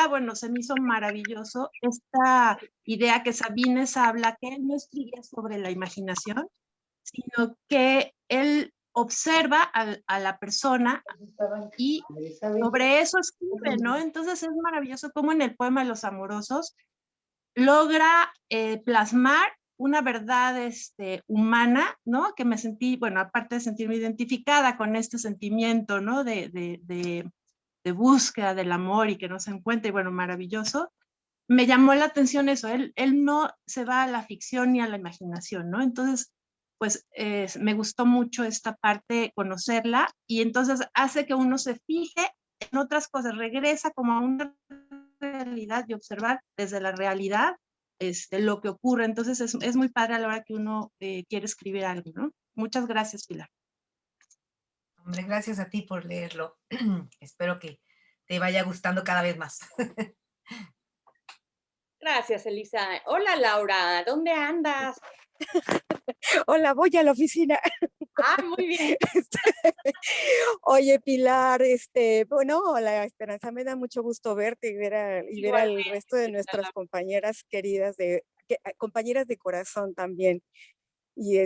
bueno, se me hizo maravilloso esta idea que Sabines habla, que él no escribía sobre la imaginación, sino que él observa a la persona y sobre eso escribe, ¿no? Entonces es maravilloso cómo en el poema de los amorosos logra plasmar una verdad humana, ¿no? Que me sentí, bueno, aparte de sentirme identificada con este sentimiento, ¿no? De búsqueda del amor y que no se encuentra, y bueno, maravilloso. Me llamó la atención eso, él no se va a la ficción ni a la imaginación, ¿no? Entonces, pues me gustó mucho esta parte, conocerla, y entonces hace que uno se fije en otras cosas, regresa como a una realidad y observar desde la realidad lo que ocurre. Entonces es muy padre a la hora que uno quiere escribir algo, ¿no? Muchas gracias, Pilar. Hombre, gracias a ti por leerlo. Espero que te vaya gustando cada vez más. Gracias, Elisa. Hola, Laura, ¿dónde andas? Hola, voy a la oficina. Ah, muy bien. Oye, Pilar, bueno, hola, Esperanza, me da mucho gusto verte y ver al resto de nuestras compañeras queridas compañeras de corazón también. Y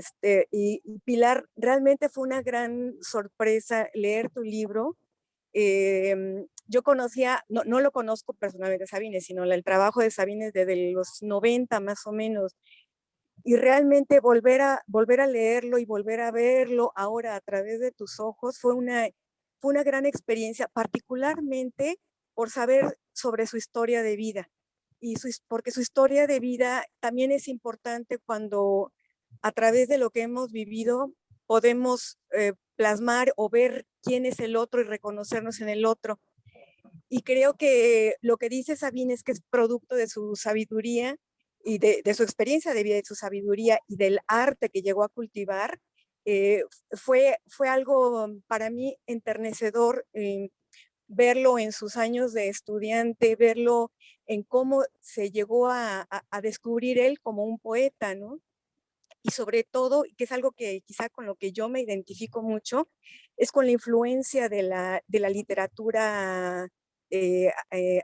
Pilar, realmente fue una gran sorpresa leer tu libro. Yo conocía, no lo conozco personalmente a Sabines, sino el trabajo de Sabines desde los 90 más o menos. Y realmente volver a leerlo y volver a verlo ahora a través de tus ojos fue una gran experiencia, particularmente por saber sobre su historia de vida. Porque su historia de vida también es importante cuando a través de lo que hemos vivido podemos plasmar o ver quién es el otro y reconocernos en el otro. Y creo que lo que dice Sabine es que es producto de su sabiduría y de su experiencia de vida, de su sabiduría y del arte que llegó a cultivar. Fue algo para mí enternecedor verlo en sus años de estudiante, verlo en cómo se llegó a descubrir él como un poeta, ¿no? Y sobre todo, que es algo que quizá con lo que yo me identifico mucho, es con la influencia de la literatura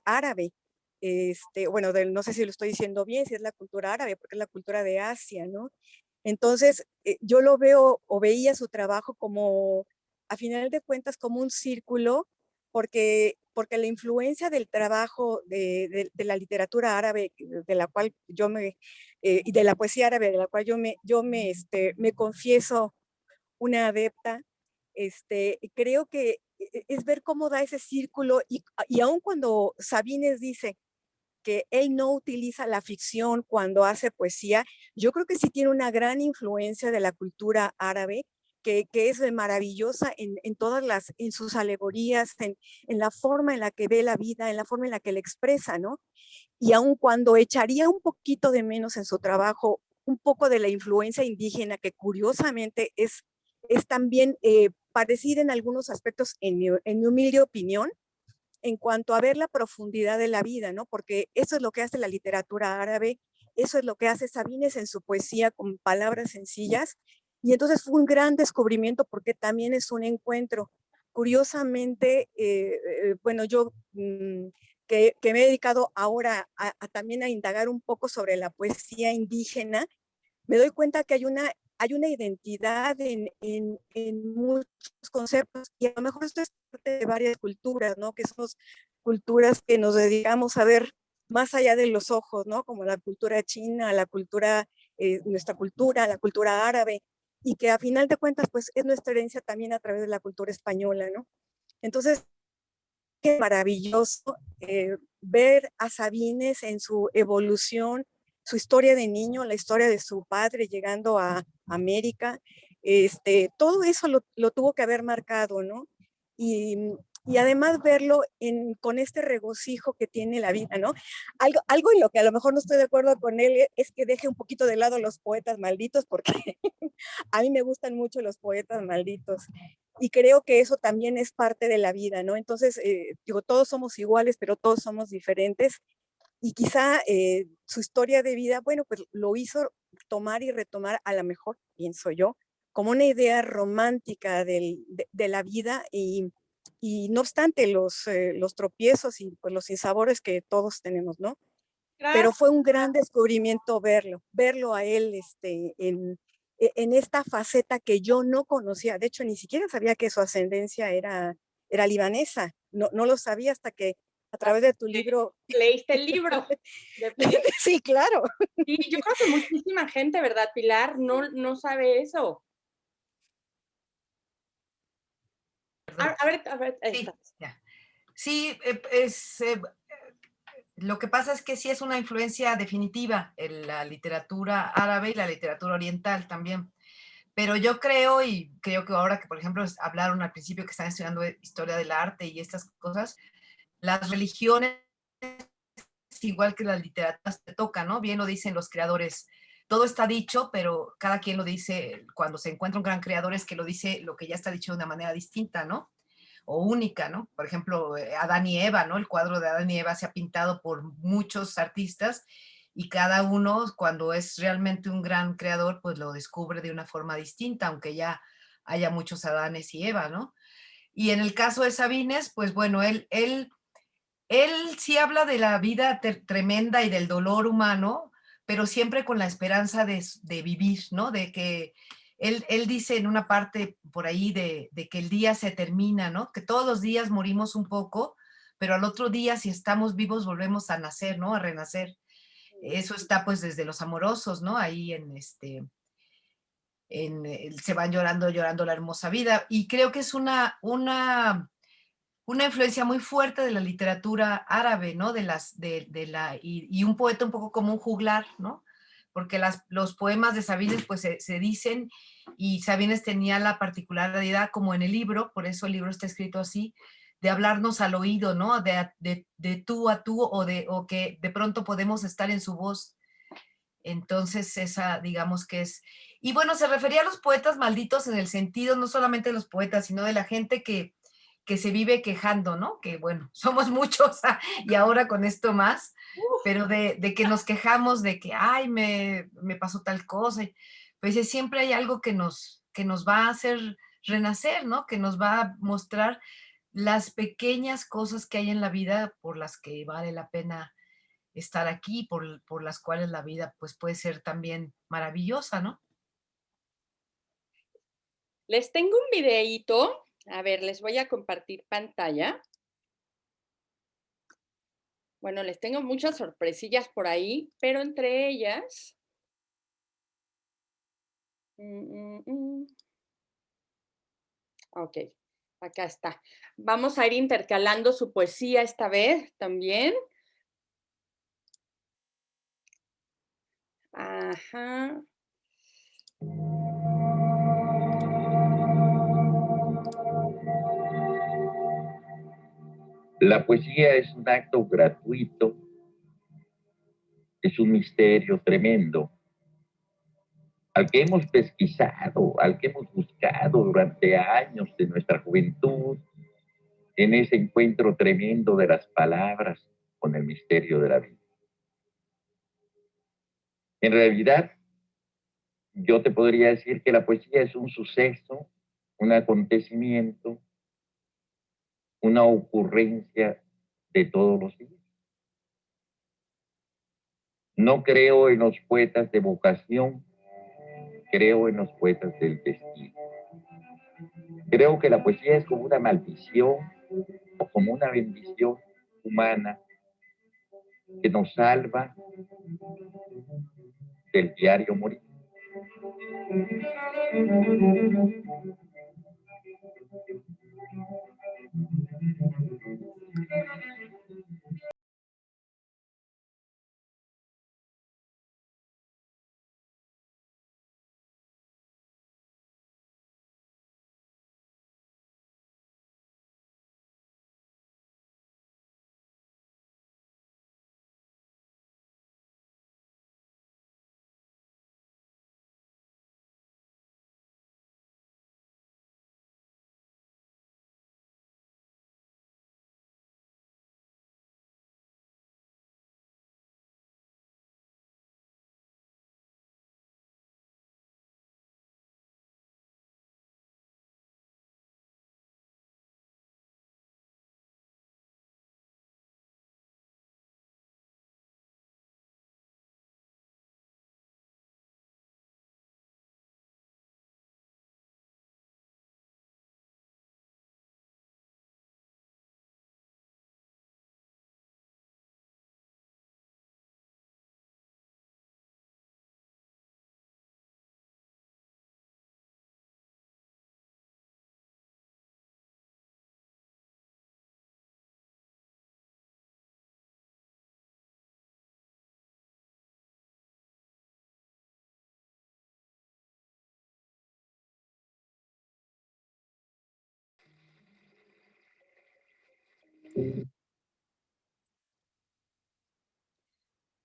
árabe. Bueno, no sé si lo estoy diciendo bien, si es la cultura árabe, porque es la cultura de Asia, ¿no? Entonces, yo lo veo o veía su trabajo como, a final de cuentas, como un círculo, porque la influencia del trabajo de la literatura árabe, de la cual y de la poesía árabe, de la cual me confieso una adepta, creo que es ver cómo da ese círculo y aun cuando Sabines dice que él no utiliza la ficción cuando hace poesía, yo creo que sí tiene una gran influencia de la cultura árabe, que es maravillosa en sus alegorías, en la forma en la que ve la vida, en la forma en la que la expresa, ¿no? Y aun cuando echaría un poquito de menos en su trabajo, un poco de la influencia indígena, que curiosamente es también parecida en algunos aspectos, en mi humilde opinión, en cuanto a ver la profundidad de la vida, ¿no? Porque eso es lo que hace la literatura árabe, eso es lo que hace Sabines en su poesía con palabras sencillas. Y entonces fue un gran descubrimiento porque también es un encuentro. Curiosamente, bueno, yo que me he dedicado ahora también a indagar un poco sobre la poesía indígena, me doy cuenta que hay una identidad en muchos conceptos y a lo mejor esto es parte de varias culturas, ¿no? Que somos culturas que nos dedicamos a ver más allá de los ojos, ¿no? Como la cultura china, nuestra cultura, la cultura árabe, y que a final de cuentas, pues es nuestra herencia también a través de la cultura española, ¿no? Entonces, qué maravilloso ver a Sabines en su evolución, su historia de niño, la historia de su padre llegando a América, todo eso lo tuvo que haber marcado, ¿no? Y, y además verlo con este regocijo que tiene la vida, ¿no? Algo en lo que a lo mejor no estoy de acuerdo con él es que deje un poquito de lado los poetas malditos, porque a mí me gustan mucho los poetas malditos. Y creo que eso también es parte de la vida, ¿no? Entonces, digo, todos somos iguales, pero todos somos diferentes. Y quizá su historia de vida, bueno, pues lo hizo tomar y retomar, a lo mejor, pienso yo, como una idea romántica de la vida y y no obstante los tropiezos y pues los sinsabores que todos tenemos, ¿no? Pero Gracias. fue un gran descubrimiento verlo a él en esta faceta que yo no conocía. De hecho, ni siquiera sabía que su ascendencia era libanesa. No lo sabía hasta que a través de tu libro. Leíste el libro. Definitivamente. Sí, claro. Sí, yo creo que muchísima gente, ¿verdad, Pilar? No sabe eso. Perdón. A ver, ahí Sí, está. ya. Sí, lo que pasa es que sí es una influencia definitiva en la literatura árabe y la literatura oriental también. Pero yo creo, y creo que ahora que, por ejemplo, hablaron al principio que están estudiando historia del arte y estas cosas, las religiones, igual que las literaturas, te tocan, ¿no? Bien lo dicen los creadores. Todo está dicho, pero cada quien lo dice, cuando se encuentra un gran creador es que lo dice lo que ya está dicho de una manera distinta, ¿no? O única, ¿no? Por ejemplo, Adán y Eva, ¿no? El cuadro de Adán y Eva se ha pintado por muchos artistas y cada uno, cuando es realmente un gran creador, pues lo descubre de una forma distinta, aunque ya haya muchos Adanes y Eva, ¿no? Y en el caso de Sabines, pues bueno, él sí habla de la vida tremenda y del dolor humano, pero siempre con la esperanza de vivir, ¿no? De que él dice en una parte por ahí de que el día se termina, ¿no? Que todos los días morimos un poco, pero al otro día, si estamos vivos, volvemos a nacer, ¿no? A renacer. Eso está pues desde los amorosos, ¿no? Ahí se van llorando, llorando la hermosa vida. Y creo que es una influencia muy fuerte de la literatura árabe, ¿no? Y un poeta un poco como un juglar, ¿no? Porque los poemas de Sabines pues se dicen y Sabines tenía la particularidad, como en el libro, por eso el libro está escrito así, de hablarnos al oído, ¿no? De tú a tú o que de pronto podemos estar en su voz. Entonces esa digamos que es... Y bueno, se refería a los poetas malditos en el sentido no solamente de los poetas, sino de la gente que se vive quejando, ¿no? Que bueno, somos muchos y ahora con esto más, pero de que nos quejamos de que, ay, me pasó tal cosa. Pues siempre hay algo que nos va a hacer renacer, ¿no? Que nos va a mostrar las pequeñas cosas que hay en la vida por las que vale la pena estar aquí, por las cuales la vida pues puede ser también maravillosa, ¿no? Les tengo un videíto. A ver, les voy a compartir pantalla. Bueno, les tengo muchas sorpresillas por ahí, pero entre ellas... Ok, acá está. Vamos a ir intercalando su poesía esta vez también. Ajá. La poesía es un acto gratuito, es un misterio tremendo, al que hemos pesquisado, al que hemos buscado durante años de nuestra juventud, en ese encuentro tremendo de las palabras con el misterio de la vida. En realidad, yo te podría decir que la poesía es un suceso, un acontecimiento, una ocurrencia de todos los días. No creo en los poetas de vocación, creo en los poetas del destino. Creo que la poesía es como una maldición o como una bendición humana que nos salva del diario morir.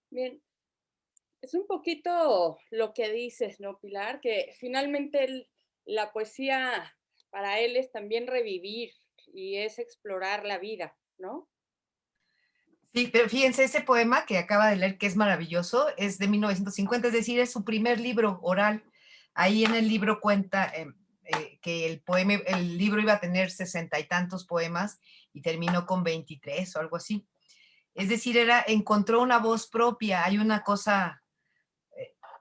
Bien, es un poquito lo que dices, ¿no, Pilar? Que finalmente la poesía para él es también revivir y es explorar la vida, ¿no? Sí, pero fíjense, ese poema que acaba de leer, que es maravilloso, es de 1950, es decir, es su primer libro oral. Ahí en el libro cuenta que el libro iba a tener 60 y tantos poemas y terminó con 23 o algo así. Es decir, encontró una voz propia, hay una cosa,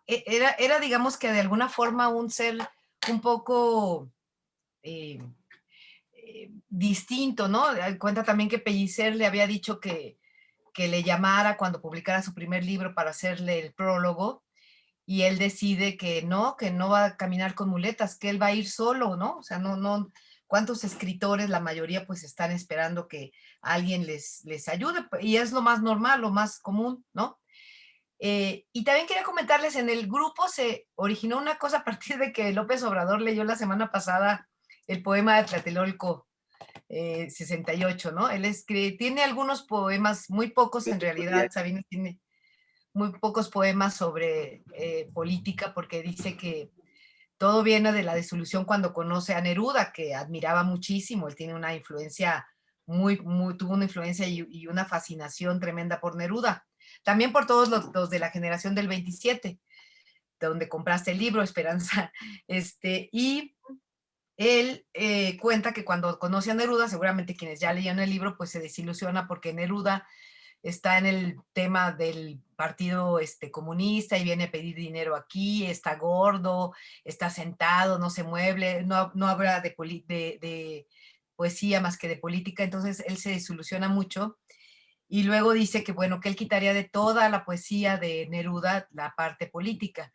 era digamos que de alguna forma un ser un poco distinto, ¿no? Cuenta también que Pellicer le había dicho que le llamara cuando publicara su primer libro para hacerle el prólogo, y él decide que no va a caminar con muletas, que él va a ir solo, ¿no? O sea, no, ¿cuántos escritores, la mayoría, pues están esperando que alguien les ayude? Y es lo más normal, lo más común, ¿no? Y también quería comentarles, en el grupo se originó una cosa a partir de que López Obrador leyó la semana pasada el poema de Tlatelolco, 68, ¿no? Él tiene algunos poemas, muy pocos en realidad, Sabines tiene muy pocos poemas sobre política, porque dice que todo viene de la disolución cuando conoce a Neruda, que admiraba muchísimo. Él tiene una influencia tuvo una influencia y una fascinación tremenda por Neruda. También por todos los de la generación del 27, de donde compraste el libro, Esperanza. Y él cuenta que cuando conoce a Neruda, seguramente quienes ya leyeron el libro, pues se desilusiona porque Neruda está en el tema del partido comunista y viene a pedir dinero aquí, está gordo, está sentado, no se mueve, no habla de poesía más que de política. Entonces él se desilusiona mucho y luego dice que, bueno, que él quitaría de toda la poesía de Neruda la parte política,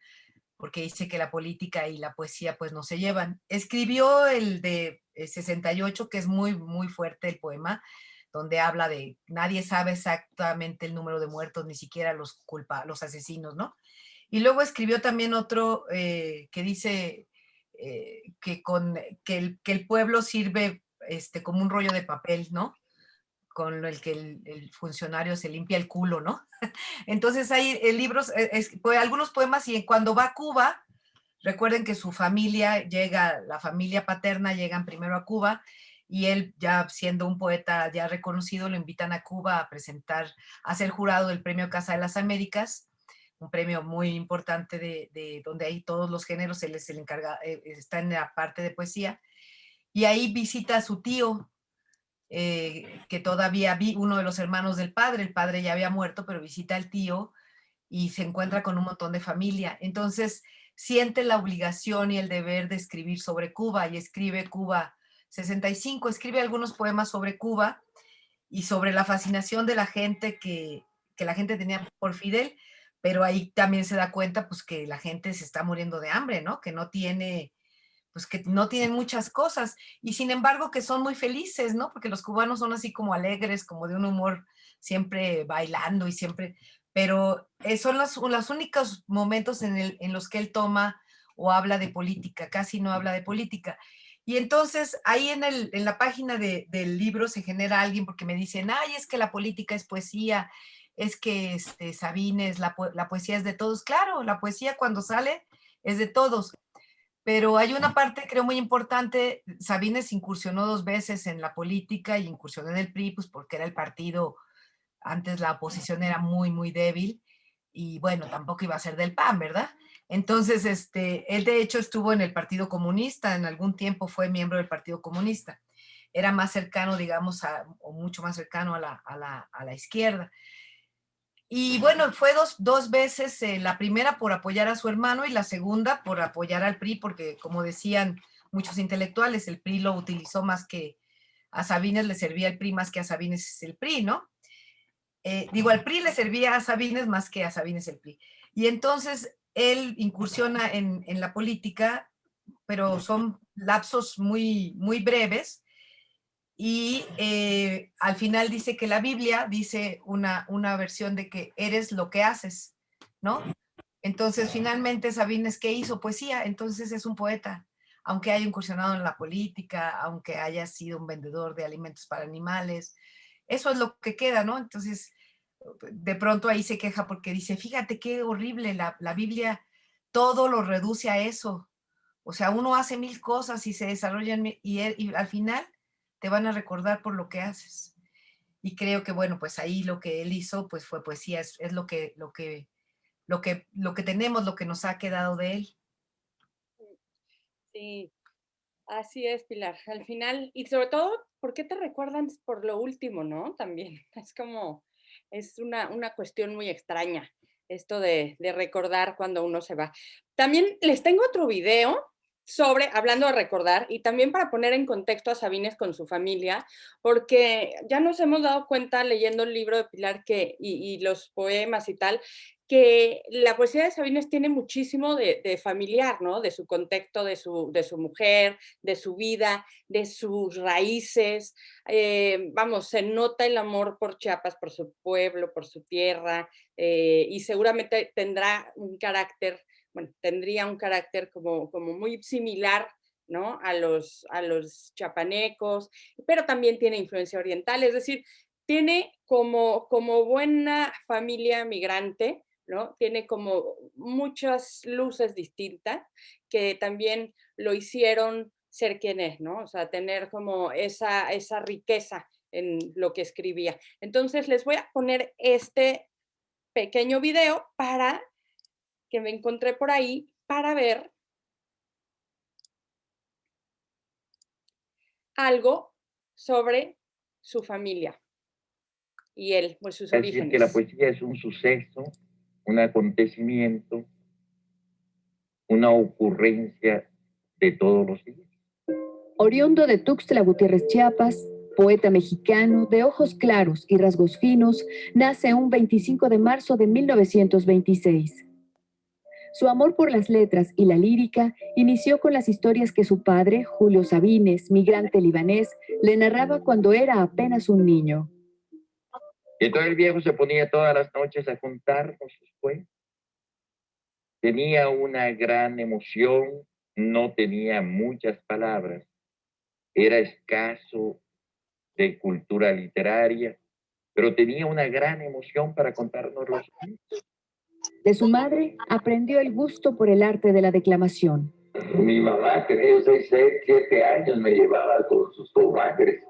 porque dice que la política y la poesía pues no se llevan. Escribió el de 68, que es muy, muy fuerte el poema, donde habla de nadie sabe exactamente el número de muertos, ni siquiera los asesinos, ¿no? Y luego escribió también otro que dice que el pueblo sirve como un rollo de papel, ¿no? Con el que el funcionario se limpia el culo, ¿no? Entonces hay libros, algunos poemas, y cuando va a Cuba, recuerden que su familia la familia paterna llegan primero a Cuba, y él, ya siendo un poeta ya reconocido, lo invitan a Cuba a ser jurado del Premio Casa de las Américas, un premio muy importante de donde hay todos los géneros. Él es el encargado, está en la parte de poesía, y ahí visita a su tío, que todavía uno de los hermanos del padre, el padre ya había muerto, pero visita al tío y se encuentra con un montón de familia. Entonces siente la obligación y el deber de escribir sobre Cuba, y escribe Cuba 65, escribe algunos poemas sobre Cuba y sobre la fascinación de la gente que la gente tenía por Fidel, pero ahí también se da cuenta pues que la gente se está muriendo de hambre, ¿no? Que no tiene, pues que no tienen muchas cosas, y sin embargo que son muy felices, ¿no? Porque los cubanos son así como alegres, como de un humor, siempre bailando y siempre, pero son los únicos momentos en los que él toma o habla de política, casi no habla de política. Y entonces ahí en la página del libro se genera alguien, porque me dicen, ay, es que la política es poesía, es que Sabines, la poesía es de todos. Claro, la poesía cuando sale es de todos, pero hay una parte, creo, muy importante. Sabines incursionó 2 veces en la política y incursionó en el PRI, pues porque era el partido, antes la oposición era muy, muy débil, y bueno, tampoco iba a ser del PAN, ¿verdad? Entonces, él de hecho estuvo en el Partido Comunista, en algún tiempo fue miembro del Partido Comunista. Era más cercano, digamos, o mucho más cercano a la izquierda. Y bueno, fue dos veces, la primera por apoyar a su hermano y la segunda por apoyar al PRI, porque como decían muchos intelectuales, el PRI lo utilizó más que a Sabines, le servía el PRI más que a Sabines el PRI, ¿no? Al PRI le servía a Sabines más que a Sabines el PRI. Y entonces él incursiona en la política, pero son lapsos muy, muy breves, y al final dice que la Biblia dice una versión de que eres lo que haces, ¿no? Entonces, finalmente, Sabines, ¿qué hizo? Poesía. Entonces es un poeta, aunque haya incursionado en la política, aunque haya sido un vendedor de alimentos para animales, eso es lo que queda, ¿no? Entonces, de pronto ahí se queja porque dice, fíjate qué horrible, la Biblia todo lo reduce a eso. O sea, uno hace 1000 cosas y se desarrollan y al final te van a recordar por lo que haces. Y creo que, bueno, pues ahí lo que él hizo, pues fue poesía, es lo que tenemos, lo que nos ha quedado de él. Sí, así es, Pilar. Al final, y sobre todo, ¿por qué te recuerdan por lo último, no? También, es como, es una cuestión muy extraña, esto de recordar cuando uno se va. También les tengo otro video sobre, hablando de recordar, y también para poner en contexto a Sabines con su familia, porque ya nos hemos dado cuenta leyendo el libro de Pilar y los poemas y tal, que la poesía de Sabines tiene muchísimo de familiar, ¿no? De su contexto, de su mujer, de su vida, de sus raíces. Vamos, se nota el amor por Chiapas, por su pueblo, por su tierra, y seguramente tendrá un carácter, bueno, tendría un carácter como muy similar, ¿no? A los chiapanecos, pero también tiene influencia oriental, es decir, tiene como buena familia migrante, ¿no? Tiene como muchas luces distintas que también lo hicieron ser quien es, ¿no? O sea, tener como esa riqueza en lo que escribía. Entonces, les voy a poner este pequeño video para que me encontré por ahí para ver algo sobre su familia y él, pues sus Es decir, que la orígenes. poesía es un suceso, un acontecimiento, una ocurrencia de todos los días. Oriundo de Tuxtla Gutiérrez, Chiapas, poeta mexicano de ojos claros y rasgos finos, nace un 25 de marzo de 1926. Su amor por las letras y la lírica inició con las historias que su padre, Julio Sabines, migrante libanés, le narraba cuando era apenas un niño. Y entonces el viejo se ponía todas las noches a contarnos sus poemas. Tenía una gran emoción, no tenía muchas palabras, era escaso de cultura literaria, pero tenía una gran emoción para contarnos los poemas. De su madre aprendió el gusto por el arte de la declamación. Mi mamá tenía 6, 7 años, me llevaba con sus comadres.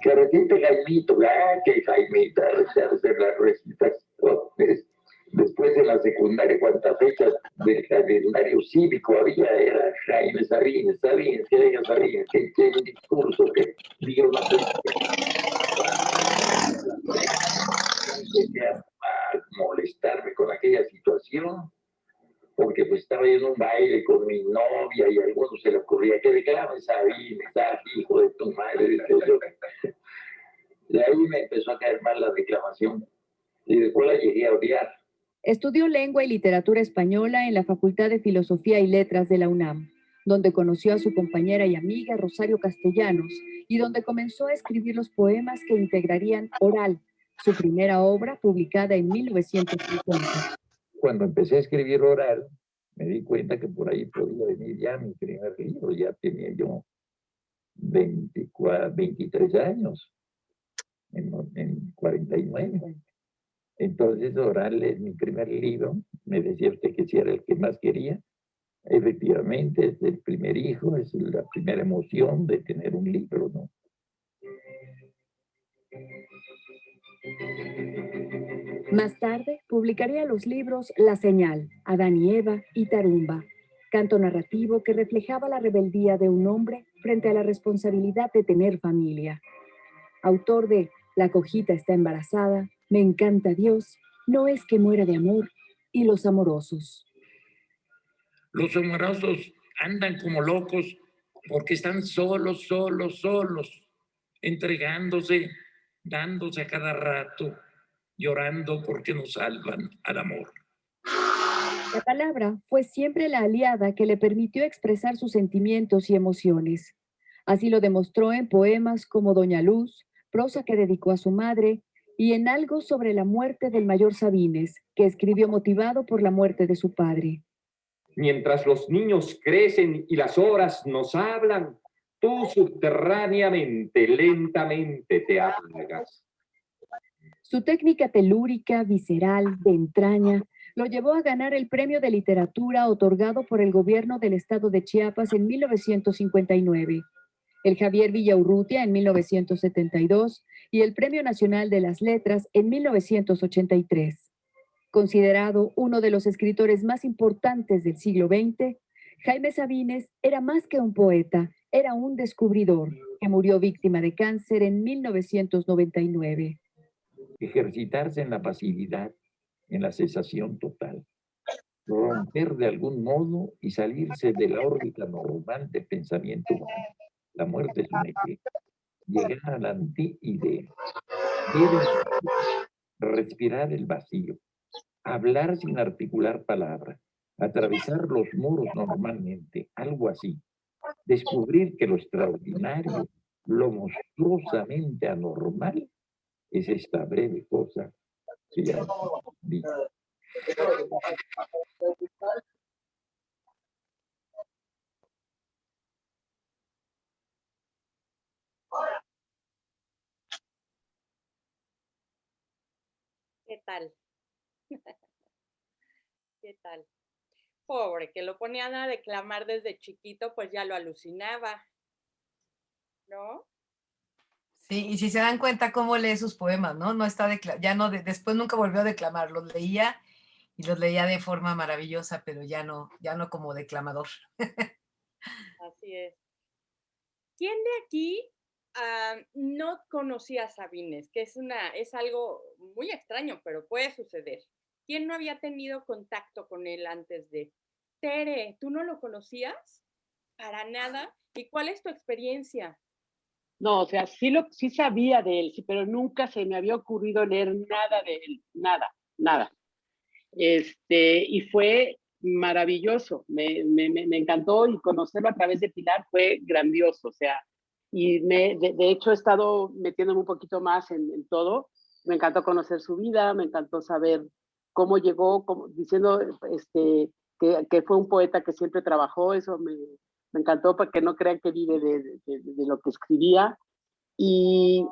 Que recite Jaimito, que Jaimita, hacer las recitaciones. Después de la secundaria, cuántas fechas del calendario cívico había, era Jaime Sabines, que diga Sabines, que el discurso que dio la empecé a molestarme con aquella situación, porque pues estaba yo en un baile con mi novia y a algunos se le ocurría que declame Sabines, hijo de tu madre. De ahí me empezó a caer mal la declamación y después la llegué a odiar. Estudió lengua y literatura española en la Facultad de Filosofía y Letras de la UNAM, donde conoció a su compañera y amiga Rosario Castellanos y donde comenzó a escribir los poemas que integrarían Oral, su primera obra publicada en 1950. Cuando empecé a escribir Oral, me di cuenta que por ahí podía venir ya mi primer libro. Ya tenía yo 23 años, en 49. Entonces, Oral es mi primer libro. Me decía usted que si era el que más quería. Efectivamente, es el primer hijo, es la primera emoción de tener un libro, ¿no? Más tarde, publicaría los libros La Señal, Adán y Eva y Tarumba, canto narrativo que reflejaba la rebeldía de un hombre frente a la responsabilidad de tener familia. Autor de La cojita está embarazada, Me encanta Dios, No es que muera de amor y Los amorosos. Los amorosos andan como locos porque están solos, entregándose, dándose a cada rato, llorando porque no salvan al amor. La palabra fue siempre la aliada que le permitió expresar sus sentimientos y emociones. Así lo demostró en poemas como Doña Luz, prosa que dedicó a su madre, y en Algo sobre la muerte del mayor Sabines, que escribió motivado por la muerte de su padre. Mientras los niños crecen y las horas nos hablan, tú subterráneamente, lentamente te apagas. Su técnica telúrica, visceral, de entraña, lo llevó a ganar el Premio de Literatura otorgado por el gobierno del estado de Chiapas en 1959, el Javier Villaurrutia en 1972 y el Premio Nacional de las Letras en 1983. Considerado uno de los escritores más importantes del siglo XX, Jaime Sabines era más que un poeta, era un descubridor que murió víctima de cáncer en 1999. Ejercitarse en la pasividad, en la cesación total. Romper de algún modo y salirse de la órbita normal de pensamiento humano. La muerte es un eje. Llegar a la anti-idea. Respirar el vacío. Hablar sin articular palabra. Atravesar los muros normalmente. Algo así. Descubrir que lo extraordinario, lo monstruosamente anormal, es esta breve cosa que ya vi. ¿Qué tal? ¿Qué tal? Pobre, que lo ponían a declamar desde chiquito, pues ya lo alucinaba, ¿no? Sí, y si se dan cuenta cómo lee sus poemas, ¿no? No está ya no, después nunca volvió a declamar, los leía y los leía de forma maravillosa, pero ya no como declamador. Así es. ¿Quién de aquí no conocía a Sabines? Que es algo muy extraño, pero puede suceder. ¿Quién no había tenido contacto con él antes de? Tere, ¿tú no lo conocías? Para nada. ¿Y cuál es tu experiencia? No, o sea, sí sabía de él, sí, pero nunca se me había ocurrido leer nada de él, nada. Y fue maravilloso, me encantó, y conocerlo a través de Pilar fue grandioso, o sea, y de hecho he estado metiéndome un poquito más en todo. Me encantó conocer su vida, me encantó saber cómo llegó, diciendo que fue un poeta que siempre trabajó. Eso me encantó, para que no crean que vive de lo que escribía. Y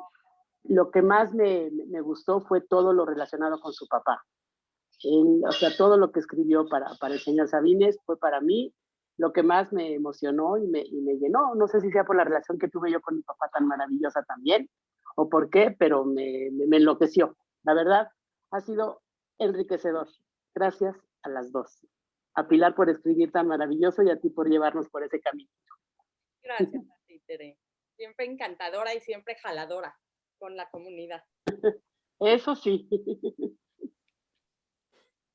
lo que más me gustó fue todo lo relacionado con su papá. O sea, todo lo que escribió para el señor Sabines fue para mí lo que más me emocionó y me llenó. No sé si sea por la relación que tuve yo con mi papá tan maravillosa también, o por qué, pero me enloqueció. La verdad, ha sido enriquecedor. Gracias a las dos. A Pilar por escribir tan maravilloso y a ti por llevarnos por ese camino. Gracias a ti, Tere. Siempre encantadora y siempre jaladora con la comunidad. Eso sí.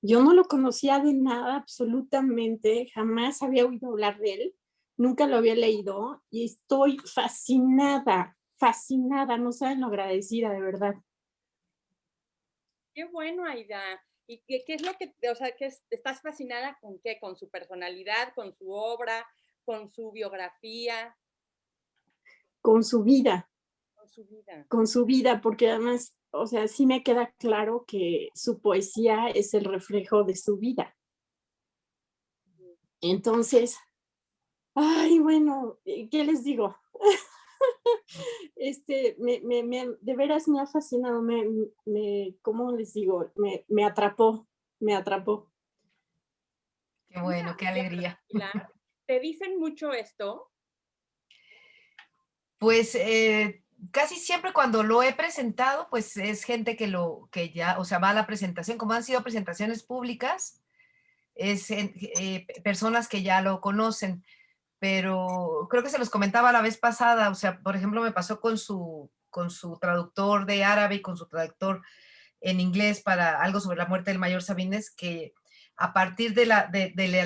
Yo no lo conocía de nada, absolutamente, jamás había oído hablar de él, nunca lo había leído y estoy fascinada, no saben lo agradecida, de verdad. Qué bueno, Aida. ¿Y qué es lo que, o sea, estás fascinada con qué? ¿Con su personalidad, con su obra, con su biografía? Con su vida. Con su vida. Con su vida, porque además, o sea, sí me queda claro que su poesía es el reflejo de su vida. Entonces, ay, bueno, ¿qué les digo? De veras me ha fascinado, ¿cómo les digo? Me atrapó. Qué bueno, qué alegría. ¿Te dicen mucho esto? Pues casi siempre cuando lo he presentado, pues es gente que ya, o sea, va a la presentación, como han sido presentaciones públicas, es personas que ya lo conocen, pero creo que se los comentaba la vez pasada, o sea, por ejemplo, me pasó con su traductor de árabe y con su traductor en inglés para algo sobre la muerte del mayor Sabines, que a partir de la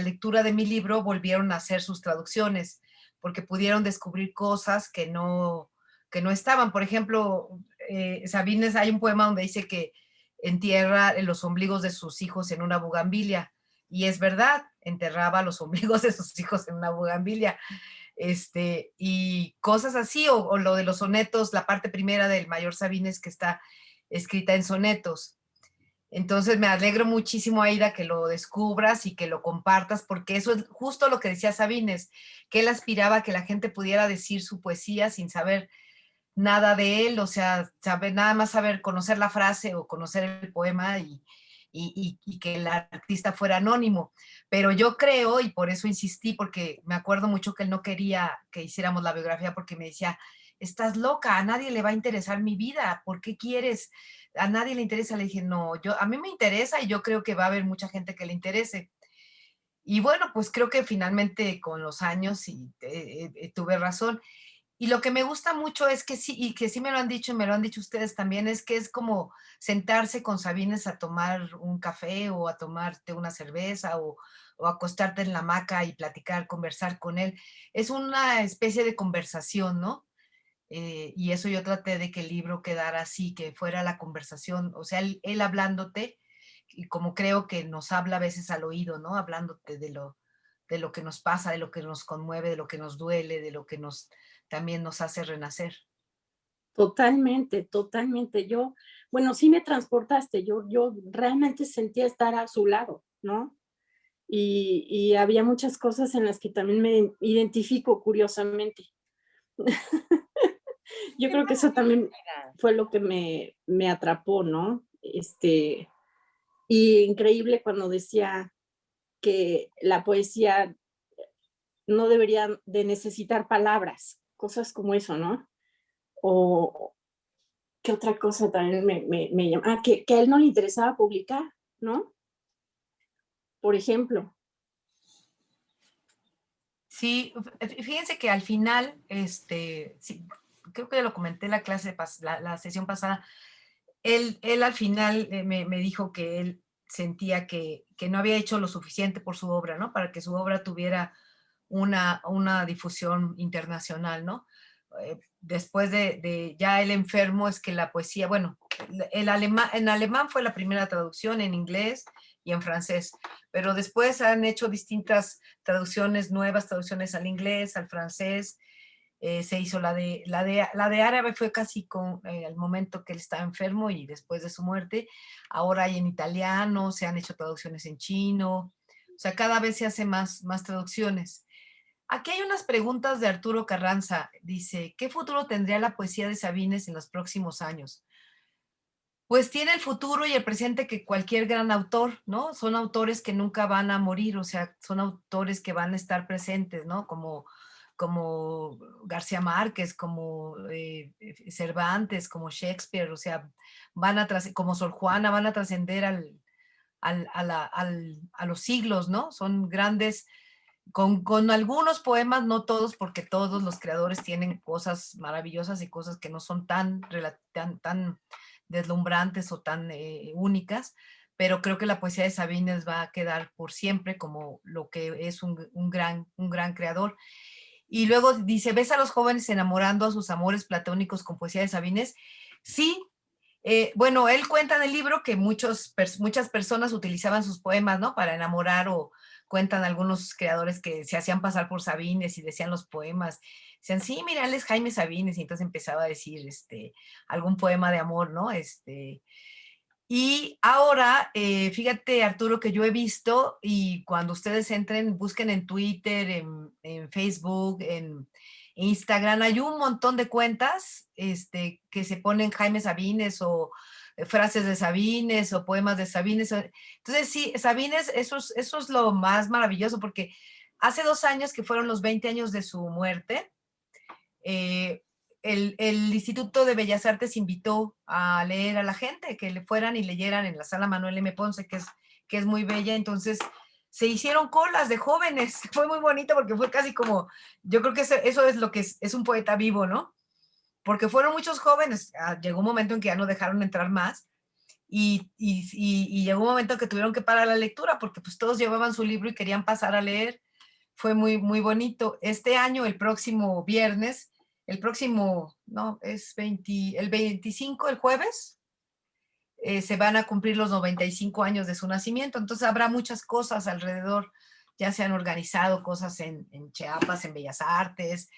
lectura de mi libro volvieron a hacer sus traducciones, porque pudieron descubrir cosas que no estaban. Por ejemplo, Sabines, hay un poema donde dice que entierra los ombligos de sus hijos en una bugambilia, y es verdad, enterraba los ombligos de sus hijos en una bugambilia, y cosas así, o lo de los sonetos, la parte primera del mayor Sabines que está escrita en sonetos. Entonces me alegro muchísimo, Aida, que lo descubras y que lo compartas, porque eso es justo lo que decía Sabines, que él aspiraba a que la gente pudiera decir su poesía sin saber nada de él, o sea, nada más saber conocer la frase o conocer el poema y que el artista fuera anónimo. Pero yo creo, y por eso insistí, porque me acuerdo mucho que él no quería que hiciéramos la biografía porque me decía, estás loca, a nadie le va a interesar mi vida, ¿por qué quieres? A nadie le interesa. Le dije, no, a mí me interesa y yo creo que va a haber mucha gente que le interese. Y bueno, pues creo que finalmente con los años tuve razón. Y lo que me gusta mucho es que sí, y que sí me lo han dicho y me lo han dicho ustedes también, es que es como sentarse con Sabines a tomar un café o a tomarte una cerveza o acostarte en la hamaca y platicar, conversar con él. Es una especie de conversación, ¿no? Y eso yo traté de que el libro quedara así, que fuera la conversación, o sea, él hablándote, y como creo que nos habla a veces al oído, ¿no? Hablándote de lo que nos pasa, de lo que nos conmueve, de lo que nos duele, de lo que también nos hace renacer. Totalmente, totalmente. Bueno, sí me transportaste, yo realmente sentía estar a su lado, ¿no? Y había muchas cosas en las que también me identifico curiosamente. Yo creo que eso también fue lo que me atrapó, ¿no? Y increíble cuando decía que la poesía no debería de necesitar palabras, cosas como eso, ¿no? O qué otra cosa también me llama, que a él no le interesaba publicar, ¿no? Por ejemplo. Sí, fíjense que al final, sí, creo que lo comenté en la clase, la sesión pasada, él al final me dijo que él sentía que no había hecho lo suficiente por su obra, ¿no? Para que su obra tuviera una difusión internacional, ¿no? Después de ya el enfermo, es que la poesía, bueno, en alemán fue la primera traducción, en inglés y en francés, pero después han hecho distintas traducciones, nuevas traducciones al inglés, al francés. Se hizo la de árabe, fue casi al momento que él estaba enfermo y después de su muerte. Ahora hay en italiano, se han hecho traducciones en chino, o sea, cada vez se hace más traducciones. Aquí hay unas preguntas de Arturo Carranza. Dice, ¿qué futuro tendría la poesía de Sabines en los próximos años? Pues tiene el futuro y el presente que cualquier gran autor, ¿no? Son autores que nunca van a morir, o sea, son autores que van a estar presentes, ¿no? Como García Márquez, como Cervantes, como Shakespeare, o sea, como Sor Juana, van a trascender a los siglos, ¿no? Son grandes, con algunos poemas, no todos, porque todos los creadores tienen cosas maravillosas y cosas que no son tan deslumbrantes o tan únicas, pero creo que la poesía de Sabines va a quedar por siempre como lo que es un gran creador. Y luego dice, ¿ves a los jóvenes enamorando a sus amores platónicos con poesía de Sabines? Sí. Bueno, él cuenta en el libro que muchas personas utilizaban sus poemas, ¿no? Para enamorar, o cuentan algunos creadores que se hacían pasar por Sabines y decían los poemas. Decían, sí, mira, él es Jaime Sabines, y entonces empezaba a decir algún poema de amor, ¿no? Y ahora, fíjate, Arturo, que yo he visto, y cuando ustedes entren, busquen en Twitter, en Facebook, en Instagram, hay un montón de cuentas que se ponen Jaime Sabines o frases de Sabines o poemas de Sabines. Entonces, sí, Sabines, eso es lo más maravilloso, porque hace 2 años, que fueron los 20 años de su muerte, el Instituto de Bellas Artes invitó a leer a la gente, que le fueran y leyeran en la sala Manuel M. Ponce, que es muy bella. Entonces se hicieron colas de jóvenes, fue muy bonito, porque fue casi como, yo creo que eso es lo que es un poeta vivo, ¿no? Porque fueron muchos jóvenes, llegó un momento en que ya no dejaron entrar más, y llegó un momento que tuvieron que parar la lectura, porque pues todos llevaban su libro y querían pasar a leer. Fue muy, muy bonito. Este año, el próximo viernes, no, es el 25, el jueves, se van a cumplir los 95 años de su nacimiento, entonces habrá muchas cosas alrededor. Ya se han organizado cosas en Chiapas, en Bellas Artes,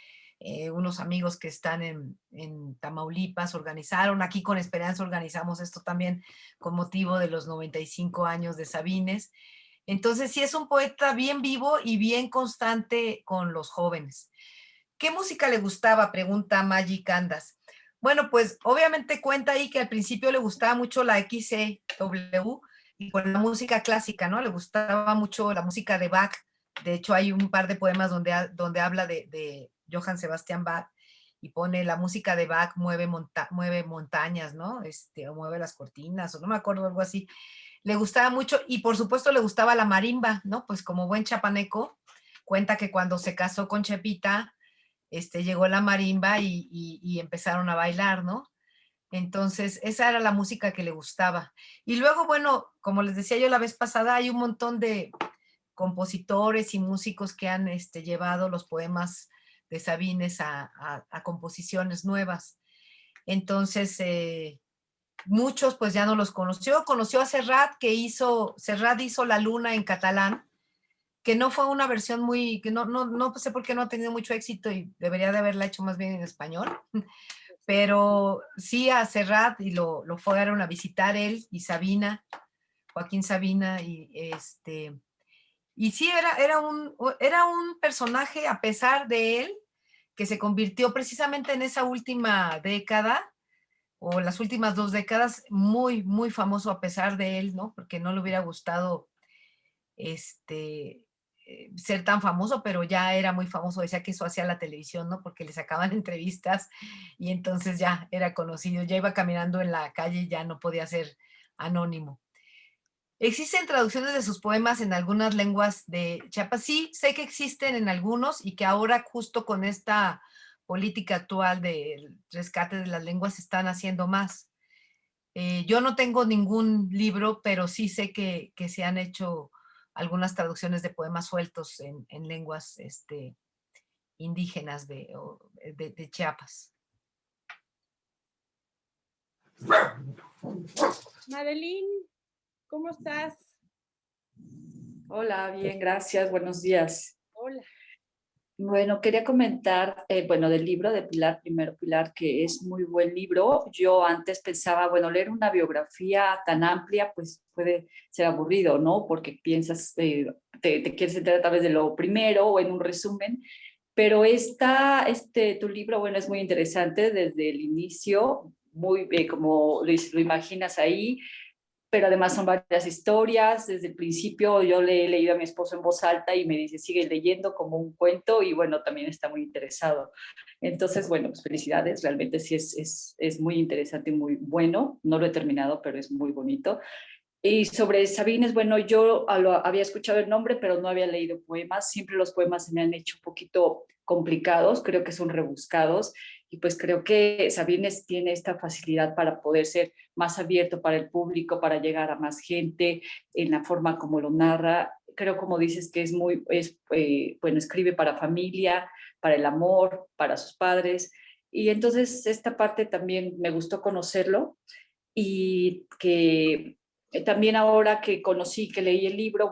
unos amigos que están en Tamaulipas organizaron, aquí con Esperanza organizamos esto también con motivo de los 95 años de Sabines. Entonces sí, es un poeta bien vivo y bien constante con los jóvenes. ¿Qué música le gustaba?, pregunta Maggie Candas. Bueno, pues obviamente cuenta ahí que al principio le gustaba mucho la XCW y con la música clásica, ¿no? Le gustaba mucho la música de Bach. De hecho, hay un par de poemas donde habla de Johann Sebastian Bach y pone la música de Bach mueve montañas, ¿no? O mueve las cortinas, o no me acuerdo, algo así. Le gustaba mucho y por supuesto le gustaba la marimba, ¿no? Pues como buen chapaneco, cuenta que cuando se casó con Chepita, llegó la marimba y empezaron a bailar, ¿no? Entonces, esa era la música que le gustaba. Y luego, bueno, como les decía yo la vez pasada, hay un montón de compositores y músicos que han llevado los poemas de Sabines a composiciones nuevas. Entonces, muchos pues ya no los conoció. Conoció a Serrat, Serrat hizo La Luna en catalán, que no fue una versión muy, que no sé por qué no ha tenido mucho éxito y debería de haberla hecho más bien en español, pero sí a Serrat y lo fueron a visitar él y Sabina, Joaquín Sabina, y sí, era un personaje, a pesar de él, que se convirtió precisamente en esa última década, o las últimas 2 décadas, muy, muy famoso a pesar de él, ¿no? Porque no le hubiera gustado ser tan famoso, pero ya era muy famoso, decía que eso hacía la televisión, ¿no? Porque le sacaban entrevistas y entonces ya era conocido, ya iba caminando en la calle y ya no podía ser anónimo. ¿Existen traducciones de sus poemas en algunas lenguas de Chiapas? Sí, sé que existen en algunos y que ahora justo con esta política actual del rescate de las lenguas están haciendo más. Yo no tengo ningún libro, pero sí sé que se han hecho algunas traducciones de poemas sueltos en lenguas indígenas de Chiapas. Madeline, ¿cómo estás? Hola, bien, gracias, buenos días. Hola. Bueno, quería comentar, del libro de Pilar, primero Pilar, que es muy buen libro. Yo antes pensaba, leer una biografía tan amplia, pues puede ser aburrido, ¿no? Porque piensas, te quieres enterar a través de lo primero o en un resumen, pero tu libro, es muy interesante desde el inicio, muy como lo imaginas ahí, pero además son varias historias. Desde el principio yo le he leído a mi esposo en voz alta y me dice, sigue leyendo como un cuento, y también está muy interesado. Entonces, pues felicidades, realmente sí es muy interesante y muy bueno. No lo he terminado, pero es muy bonito. Y sobre Sabines, yo había escuchado el nombre, pero no había leído poemas. Siempre los poemas se me han hecho un poquito complicados, creo que son rebuscados, y pues creo que Sabines tiene esta facilidad para poder ser más abierto para el público, para llegar a más gente en la forma como lo narra. Creo, como dices, que escribe para familia, para el amor, para sus padres, y entonces esta parte también me gustó conocerlo. Y que también ahora que leí el libro,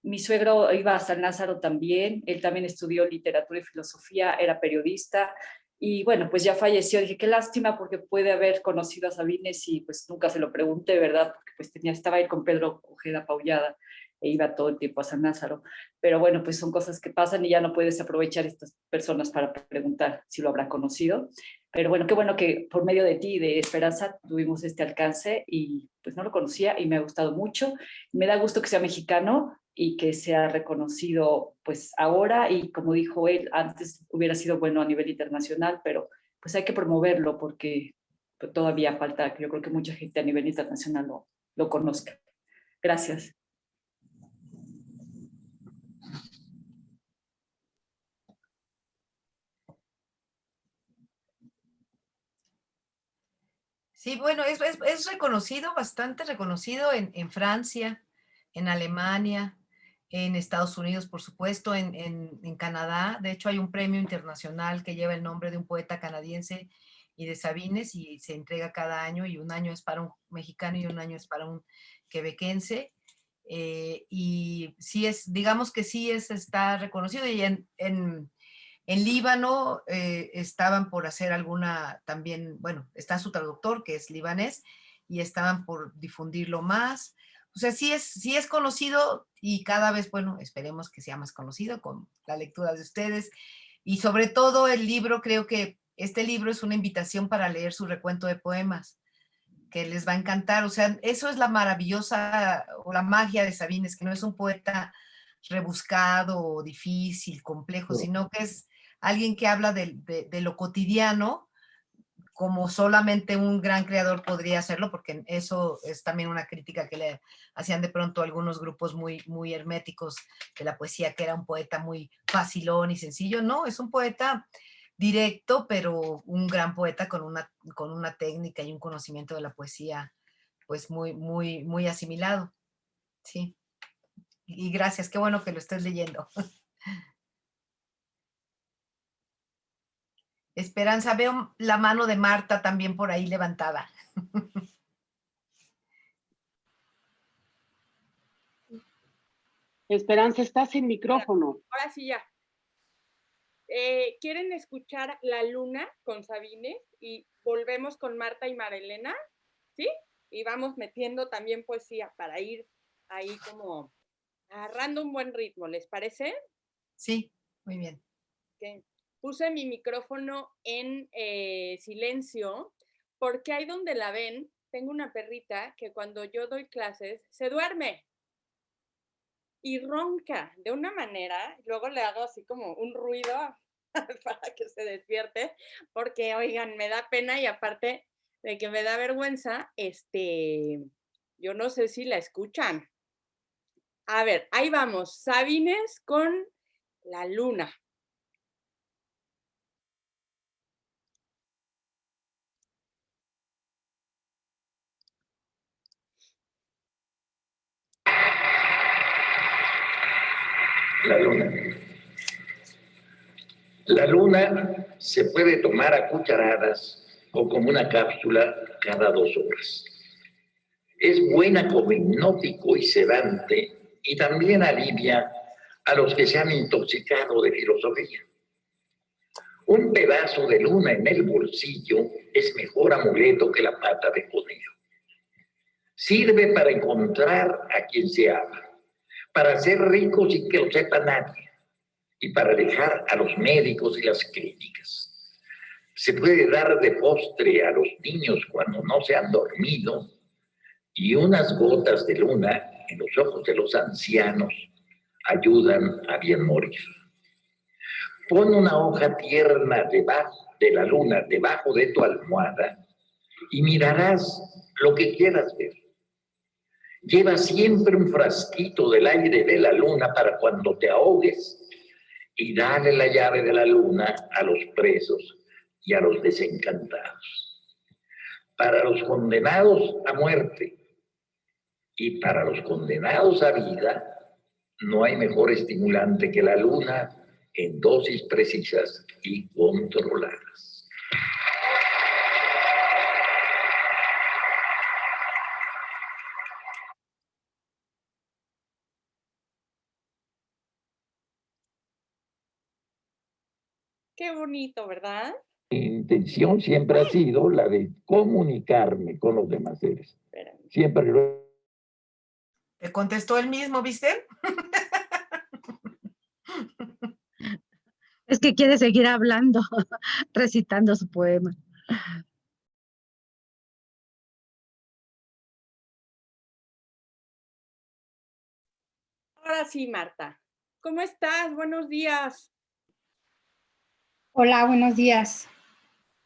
mi suegro iba a San Lázaro también, él también estudió literatura y filosofía, era periodista, y pues ya falleció. Dije, qué lástima, porque puede haber conocido a Sabines y pues nunca se lo pregunté, ¿verdad? Porque pues estaba ahí con Pedro Ojeda Paullada e iba todo el tiempo a San Lázaro. Pero pues son cosas que pasan y ya no puedes aprovechar estas personas para preguntar si lo habrá conocido. Pero qué bueno que por medio de ti y de Esperanza tuvimos este alcance, y pues no lo conocía y me ha gustado mucho. Me da gusto que sea mexicano y que sea reconocido pues ahora, y como dijo él, antes hubiera sido bueno a nivel internacional, pero pues hay que promoverlo porque pues, todavía falta, yo creo que mucha gente a nivel internacional lo conozca. Gracias. Sí, bueno, es reconocido, bastante reconocido en Francia, en Alemania, en Estados Unidos, por supuesto, en Canadá. De hecho, hay un premio internacional que lleva el nombre de un poeta canadiense y de Sabines, y se entrega cada año, y un año es para un mexicano y un año es para un quebequense. Y sí digamos que sí está reconocido, y en Líbano estaban por hacer también, está su traductor que es libanés, y estaban por difundirlo más. O sea, sí es conocido, y cada vez, esperemos que sea más conocido con la lectura de ustedes. Y sobre todo el libro, creo que este libro es una invitación para leer su recuento de poemas, que les va a encantar. O sea, eso es la maravillosa o la magia de Sabines, que no es un poeta rebuscado o difícil, complejo, sino que es alguien que habla de lo cotidiano, como solamente un gran creador podría hacerlo, porque eso es también una crítica que le hacían de pronto algunos grupos muy, muy herméticos de la poesía, que era un poeta muy facilón y sencillo. No, es un poeta directo, pero un gran poeta con una técnica y un conocimiento de la poesía pues muy, muy, muy asimilado. Sí. Y gracias, qué bueno que lo estés leyendo. Esperanza, veo la mano de Marta también por ahí levantada. Esperanza, estás sin micrófono. Ahora sí ya. ¿Quieren escuchar La Luna con Sabines? Y volvemos con Marta y Marilena, ¿sí? Y vamos metiendo también poesía para ir ahí como agarrando un buen ritmo, ¿les parece? Sí, muy bien. Okay. Puse mi micrófono en silencio porque ahí donde la ven, tengo una perrita que cuando yo doy clases se duerme y ronca de una manera, luego le hago así como un ruido para que se despierte, porque oigan, me da pena y aparte de que me da vergüenza, yo no sé si la escuchan. A ver, ahí vamos, Sabines con La Luna. La luna. La luna se puede tomar a cucharadas o como una cápsula cada 2 horas. Es buena como hipnótico y sedante y también alivia a los que se han intoxicado de filosofía. Un pedazo de luna en el bolsillo es mejor amuleto que la pata de conejo. Sirve para encontrar a quien se ama, para ser rico sin que lo sepa nadie y para alejar a los médicos y las clínicas. Se puede dar de postre a los niños cuando no se han dormido y unas gotas de luna en los ojos de los ancianos ayudan a bien morir. Pon una hoja tierna debajo de la luna, debajo de tu almohada, y mirarás lo que quieras ver. Lleva siempre un frasquito del aire de la luna para cuando te ahogues y dale la llave de la luna a los presos y a los desencantados. Para los condenados a muerte y para los condenados a vida, no hay mejor estimulante que la luna en dosis precisas y controladas. Qué bonito, ¿verdad? Mi intención siempre ha sido la de comunicarme con los demás seres. Siempre lo... Te contestó él mismo, ¿viste? Es que quiere seguir hablando, recitando su poema. Ahora sí, Marta. ¿Cómo estás? Buenos días. Hola, buenos días.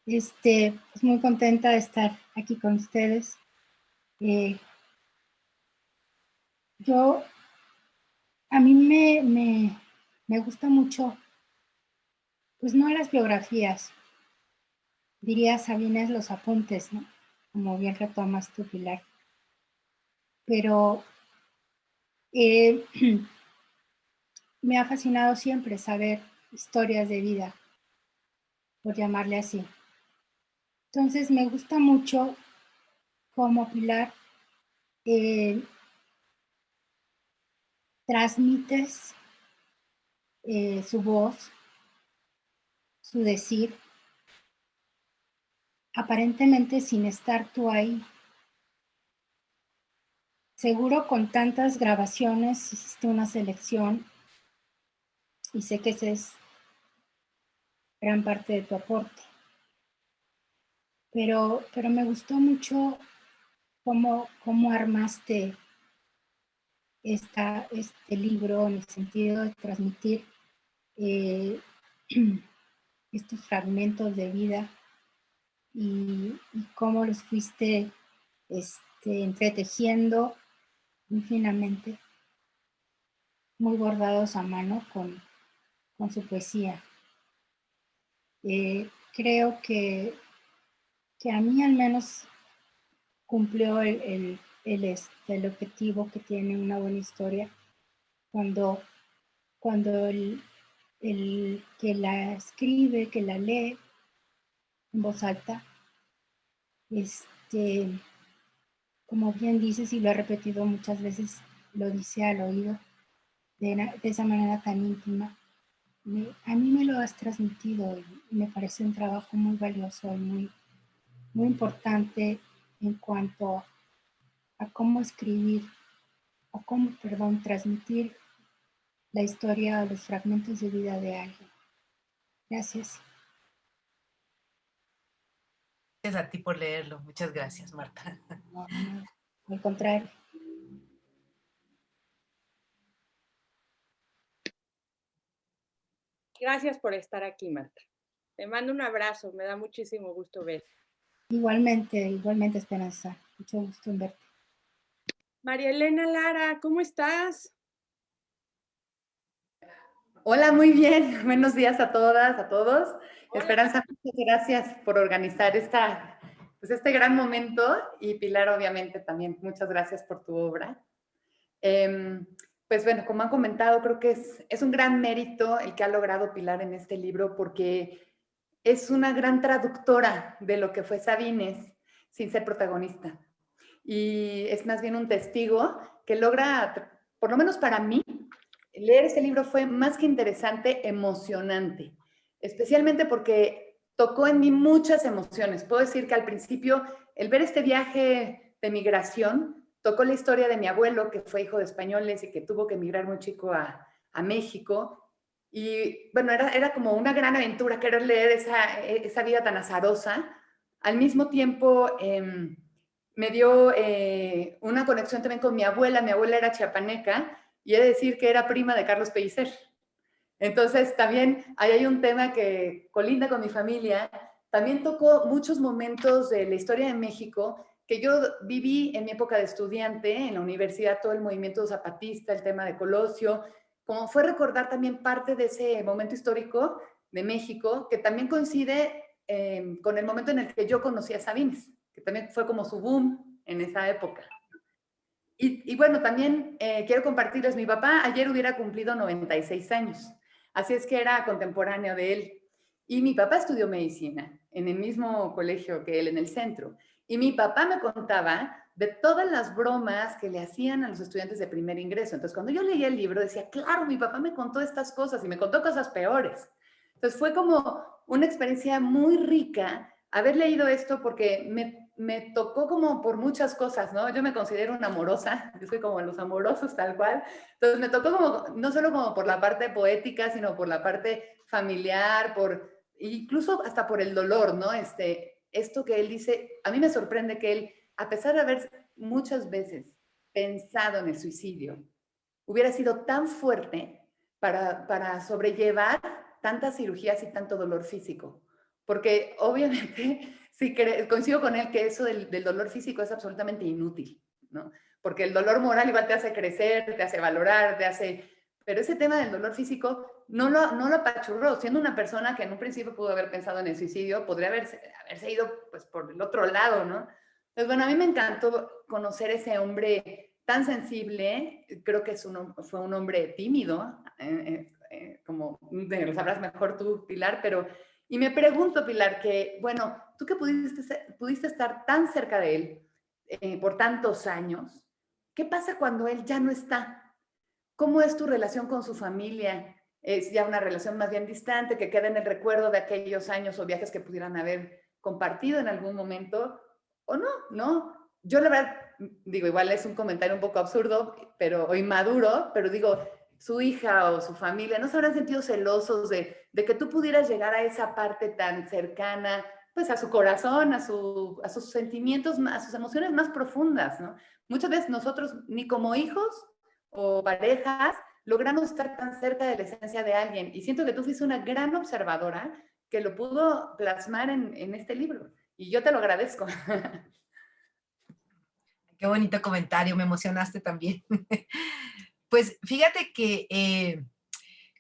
Pues muy contenta de estar aquí con ustedes. A mí me gusta mucho, pues no las biografías, diría Sabines los apuntes, ¿no? Como bien retomas tú, Pilar. Pero me ha fascinado siempre saber historias de vida, por llamarle así. Entonces me gusta mucho cómo Pilar transmites su voz, su decir, aparentemente sin estar tú ahí. Seguro con tantas grabaciones hiciste una selección y sé que ese es gran parte de tu aporte. pero me gustó mucho cómo armaste este libro en el sentido de transmitir estos fragmentos de vida y cómo los fuiste entretejiendo muy finamente, muy bordados a mano con su poesía. Creo que a mí al menos cumplió el objetivo que tiene una buena historia cuando el que la escribe, que la lee en voz alta, como bien dices y lo he repetido muchas veces, lo dice al oído de esa manera tan íntima. A mí me lo has transmitido y me parece un trabajo muy valioso y muy importante en cuanto a cómo escribir, o cómo, transmitir la historia o los fragmentos de vida de alguien. Gracias. Gracias a ti por leerlo. Muchas gracias, Marta. No, al contrario. Gracias por estar aquí, Marta. Te mando un abrazo, me da muchísimo gusto verte. Igualmente, Esperanza. Mucho gusto en verte. María Elena Lara, ¿cómo estás? Hola, muy bien. Buenos días a todas, a todos. Hola. Esperanza, muchas gracias por organizar este gran momento. Y Pilar, obviamente, también muchas gracias por tu obra. Pues bueno, como han comentado, creo que es un gran mérito el que ha logrado Pilar en este libro, porque es una gran traductora de lo que fue Sabines sin ser protagonista. Y es más bien un testigo que logra, por lo menos para mí, leer este libro fue más que interesante, emocionante, especialmente porque tocó en mí muchas emociones. Puedo decir que al principio, el ver este viaje de migración, tocó la historia de mi abuelo, que fue hijo de españoles y que tuvo que emigrar muy chico a México. Y bueno, era como una gran aventura querer leer esa vida tan azarosa. Al mismo tiempo, me dio una conexión también con mi abuela. Mi abuela era chiapaneca, y he de decir que era prima de Carlos Pellicer. Entonces, también ahí hay un tema que colinda con mi familia. También tocó muchos momentos de la historia de México que yo viví en mi época de estudiante, en la universidad, todo el movimiento zapatista, el tema de Colosio, como fue recordar también parte de ese momento histórico de México, que también coincide con el momento en el que yo conocí a Sabines, que también fue como su boom en esa época. Y bueno, también quiero compartirles, mi papá ayer hubiera cumplido 96 años, así es que era contemporáneo de él. Y mi papá estudió medicina en el mismo colegio que él, en el centro. Y mi papá me contaba de todas las bromas que le hacían a los estudiantes de primer ingreso. Entonces, cuando yo leía el libro, decía, claro, mi papá me contó estas cosas y me contó cosas peores. Entonces, fue como una experiencia muy rica haber leído esto, porque me tocó como por muchas cosas, ¿no? Yo me considero una amorosa, yo soy como los amorosos tal cual. Entonces me tocó como, no solo como por la parte poética, sino por la parte familiar, incluso hasta por el dolor, ¿no? Esto que él dice, a mí me sorprende que él, a pesar de haber muchas veces pensado en el suicidio, hubiera sido tan fuerte para sobrellevar tantas cirugías y tanto dolor físico. Porque obviamente sí, coincido con él que eso del dolor físico es absolutamente inútil, ¿no? Porque el dolor moral igual te hace crecer, te hace valorar, pero ese tema del dolor físico no lo apachurró. Siendo una persona que en un principio pudo haber pensado en el suicidio, podría haberse ido pues por el otro lado, ¿no? Entonces, bueno, a mí me encantó conocer ese hombre tan sensible. Creo que fue un hombre tímido, como lo sabrás mejor tú, Pilar, y me pregunto, Pilar, que, bueno, tú que pudiste estar tan cerca de él por tantos años, ¿qué pasa cuando él ya no está? ¿Cómo es tu relación con su familia? ¿Es ya una relación más bien distante, que queda en el recuerdo de aquellos años o viajes que pudieran haber compartido en algún momento? ¿O no? ¿No? Yo la verdad, digo, igual es un comentario un poco absurdo o inmaduro, pero digo, su hija o su familia, ¿no se habrán sentido celosos de que tú pudieras llegar a esa parte tan cercana, pues a su corazón, a sus sentimientos, a sus emociones más profundas, ¿no? Muchas veces nosotros, ni como hijos o parejas, logramos estar tan cerca de la esencia de alguien. Y siento que tú fuiste una gran observadora que lo pudo plasmar en este libro. Y yo te lo agradezco. Qué bonito comentario, me emocionaste también. Pues fíjate que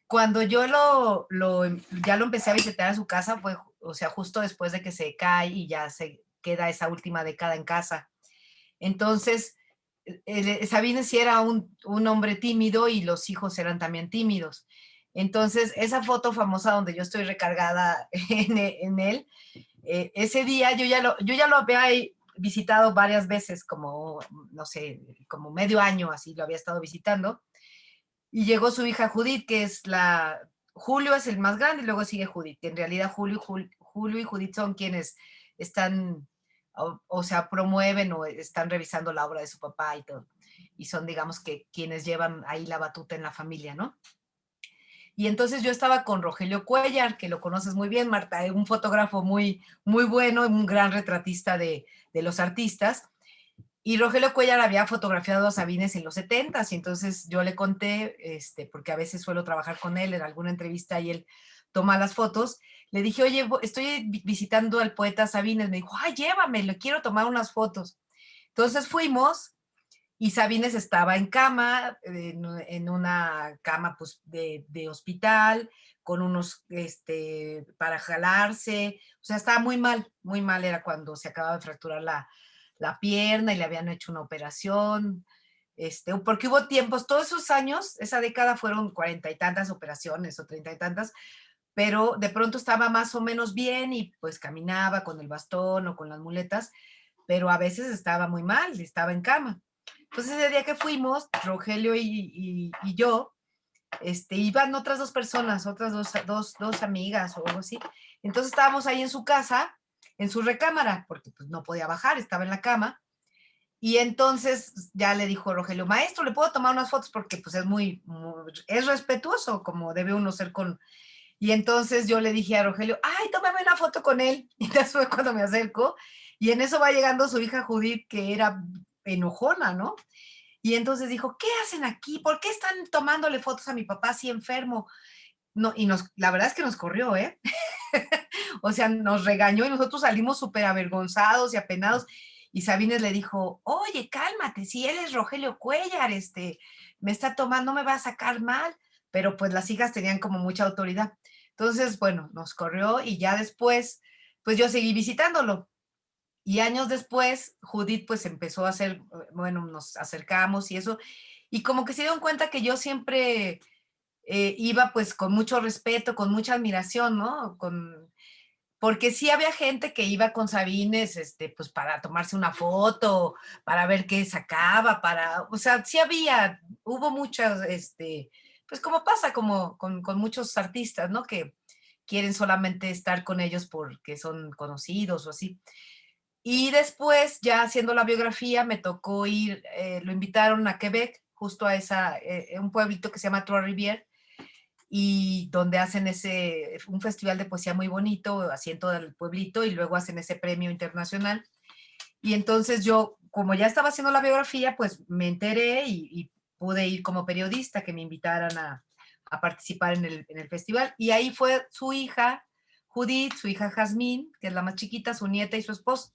cuando yo ya lo empecé a visitar a su casa, fue, o sea, justo después de que se cae y ya se queda esa última década en casa. Entonces, Sabines sí era un hombre tímido y los hijos eran también tímidos. Entonces, esa foto famosa donde yo estoy recargada en él, ese día yo ya lo había visitado varias veces, como, no sé, como medio año así lo había estado visitando. Y llegó su hija Judith, que es Julio es el más grande y luego sigue Judith, que en realidad Julio y Judith son quienes están, o sea, promueven o están revisando la obra de su papá y todo. Y son, digamos, que quienes llevan ahí la batuta en la familia, ¿no? Y entonces yo estaba con Rogelio Cuellar, que lo conoces muy bien, Marta, un fotógrafo muy, muy bueno, un gran retratista de los artistas. Y Rogelio Cuellar había fotografiado a Sabines en los 70s, y entonces yo le conté, porque a veces suelo trabajar con él en alguna entrevista y él toma las fotos, le dije, oye, estoy visitando al poeta Sabines, me dijo, ay, llévame, le quiero tomar unas fotos. Entonces fuimos y Sabines estaba en cama, en una cama pues, de hospital, con unos, para jalarse, o sea, estaba muy mal era cuando se acababa de fracturar la pierna y le habían hecho una operación, porque hubo tiempos, todos esos años, esa década fueron 40 y tantas operaciones o 30 y tantas, pero de pronto estaba más o menos bien y pues caminaba con el bastón o con las muletas, pero a veces estaba muy mal, estaba en cama. Entonces ese día que fuimos, Rogelio y yo, iban otras dos personas, otras dos amigas o algo así. Entonces estábamos ahí en su casa, en su recámara, porque pues no podía bajar, estaba en la cama. Y entonces ya le dijo Rogelio, maestro, ¿le puedo tomar unas fotos? Porque pues es respetuoso, como debe uno ser con... Y entonces yo le dije a Rogelio, ay, tómame una foto con él. Y entonces fue cuando me acerco. Y en eso va llegando su hija Judith, que era enojona, ¿no? Y entonces dijo, ¿qué hacen aquí? ¿Por qué están tomándole fotos a mi papá así enfermo? No, y la verdad es que nos corrió, ¿eh? O sea, nos regañó y nosotros salimos súper avergonzados y apenados. Y Sabines le dijo, oye, cálmate, si él es Rogelio Cuellar, me está tomando, no me va a sacar mal. Pero pues las hijas tenían como mucha autoridad. Entonces, bueno, nos corrió y ya después, pues yo seguí visitándolo. Y años después, Judith pues empezó a hacer, bueno, nos acercamos y eso, y como que se dieron cuenta que yo siempre iba pues con mucho respeto, con mucha admiración, ¿no? Porque sí había gente que iba con Sabines, pues para tomarse una foto, para ver qué sacaba, o sea, sí hubo muchas, pues como pasa como con muchos artistas, ¿no? Que quieren solamente estar con ellos porque son conocidos o así. Y después, ya haciendo la biografía, me tocó ir, lo invitaron a Quebec, justo a un pueblito que se llama Trois-Rivières, y donde hacen un festival de poesía muy bonito, así en todo el pueblito, y luego hacen ese premio internacional. Y entonces yo, como ya estaba haciendo la biografía, pues me enteré y pude ir como periodista, que me invitaran a participar en el festival. Y ahí fue su hija, Judith, su hija Jazmín, que es la más chiquita, su nieta y su esposo.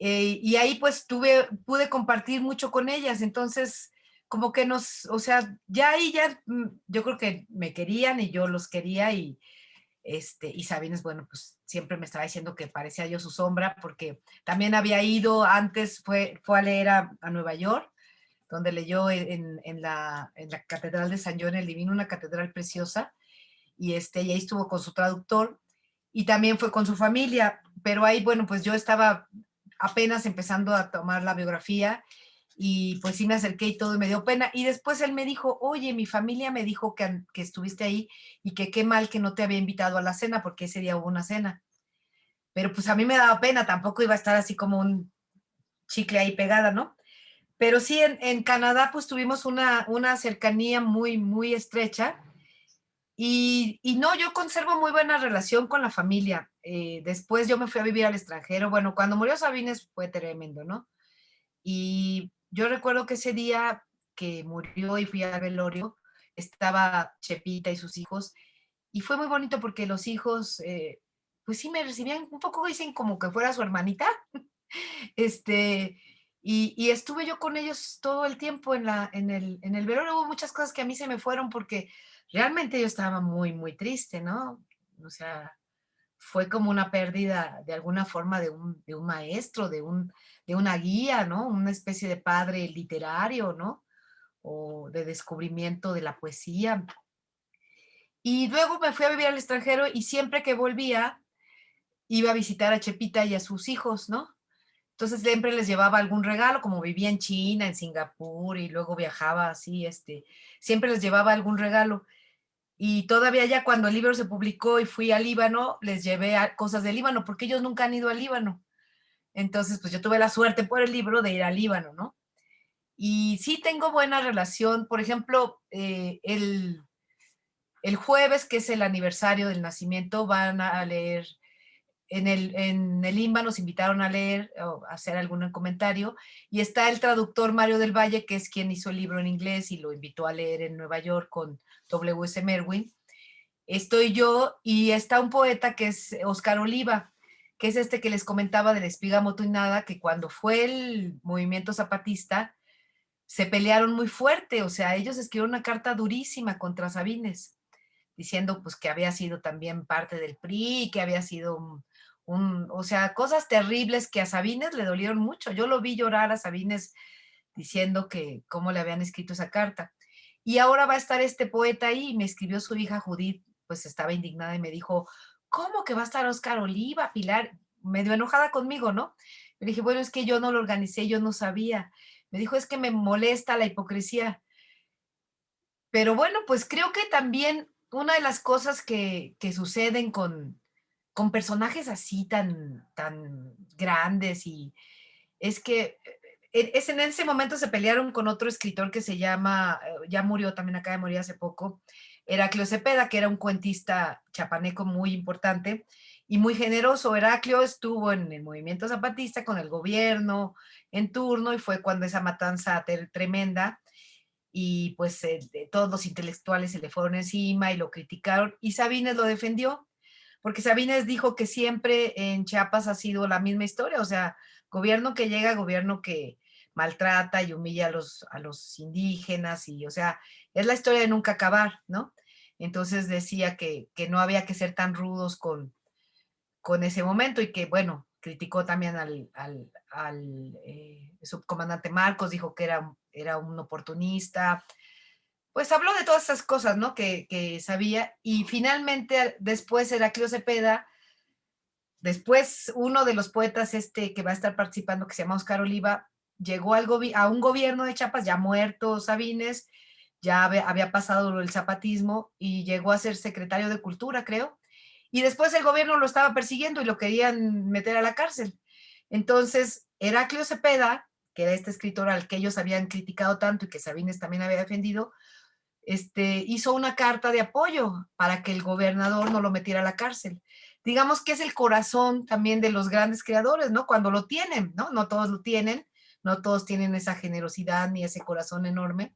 Y ahí pues pude compartir mucho con ellas, entonces como que o sea, ya ahí yo creo que me querían y yo los quería y Sabines, bueno, pues siempre me estaba diciendo que parecía yo su sombra, porque también había ido antes, fue a leer a Nueva York, donde leyó en la Catedral de San John el Divino, una catedral preciosa, y ahí estuvo con su traductor, y también fue con su familia, pero ahí, bueno, pues yo estaba apenas empezando a tomar la biografía y pues sí me acerqué y todo y me dio pena. Y después él me dijo, oye, mi familia me dijo que estuviste ahí y que qué mal que no te había invitado a la cena, porque ese día hubo una cena. Pero pues a mí me daba pena, tampoco iba a estar así como un chicle ahí pegada, ¿no? Pero sí, en Canadá pues tuvimos una cercanía muy, muy estrecha. Y no, yo conservo muy buena relación con la familia. después yo me fui a vivir al extranjero. Bueno, cuando murió Sabines fue tremendo, ¿no? Y yo recuerdo que ese día que murió y fui al velorio, estaba Chepita y sus hijos, y fue muy bonito porque los hijos, pues sí me recibían un poco, dicen como que fuera su hermanita, y estuve yo con ellos todo el tiempo en el velorio. Hubo muchas cosas que a mí se me fueron porque realmente yo estaba muy, muy triste, ¿no? O sea, fue como una pérdida de alguna forma de un maestro, de una guía, ¿no? Una especie de padre literario, ¿no? O de descubrimiento de la poesía. Y luego me fui a vivir al extranjero y siempre que volvía iba a visitar a Chepita y a sus hijos, ¿no? Entonces siempre les llevaba algún regalo, como vivía en China, en Singapur y luego viajaba así, siempre les llevaba algún regalo. Y todavía ya cuando el libro se publicó y fui al Líbano, les llevé cosas del Líbano, porque ellos nunca han ido al Líbano. Entonces, pues yo tuve la suerte por el libro de ir al Líbano, ¿no? Y sí tengo buena relación. Por ejemplo, el jueves, que es el aniversario del nacimiento, van a leer, en el IMBA nos invitaron a leer o a hacer algún comentario, y está el traductor Mario del Valle, que es quien hizo el libro en inglés y lo invitó a leer en Nueva York con W.S. Merwin. Estoy yo y está un poeta que es Oscar Oliva, que es este que les comentaba de la espiga motunada, que cuando fue el movimiento zapatista se pelearon muy fuerte, o sea, ellos escribieron una carta durísima contra Sabines, diciendo pues que había sido también parte del PRI, que había sido o sea, cosas terribles que a Sabines le dolieron mucho. Yo lo vi llorar a Sabines diciendo que cómo le habían escrito esa carta. Y ahora va a estar este poeta ahí, y me escribió su hija Judith, pues estaba indignada y me dijo, ¿cómo que va a estar Oscar Oliva, Pilar? Medio enojada conmigo, ¿no? Le dije, bueno, es que yo no lo organicé, yo no sabía. Me dijo, es que me molesta la hipocresía. Pero bueno, pues creo que también una de las cosas que suceden con personajes así tan grandes y es que en ese momento se pelearon con otro escritor que se llama, ya murió, también acaba de morir hace poco, Heraclio Cepeda, que era un cuentista chapaneco muy importante y muy generoso. Heraclio estuvo en el movimiento zapatista con el gobierno en turno y fue cuando esa matanza tremenda y pues todos los intelectuales se le fueron encima y lo criticaron y Sabines lo defendió, porque Sabines dijo que siempre en Chiapas ha sido la misma historia, o sea, gobierno que llega, gobierno que maltrata y humilla a los indígenas y, o sea, es la historia de nunca acabar, ¿no? Entonces decía que no había que ser tan rudos con ese momento y que, bueno, criticó también al subcomandante Marcos, dijo que era un oportunista, pues habló de todas esas cosas, ¿no? Que sabía, y finalmente después Heraclio Cepeda, después uno de los poetas que va a estar participando, que se llama Oscar Oliva, llegó a un gobierno de Chiapas, ya muerto Sabines, ya había pasado el zapatismo y llegó a ser secretario de Cultura, creo, y después el gobierno lo estaba persiguiendo y lo querían meter a la cárcel. Entonces, Heraclio Cepeda, que era este escritor al que ellos habían criticado tanto y que Sabines también había defendido, hizo una carta de apoyo para que el gobernador no lo metiera a la cárcel. Digamos que es el corazón también de los grandes creadores, ¿no? Cuando lo tienen, ¿no? No todos lo tienen, no todos tienen esa generosidad ni ese corazón enorme.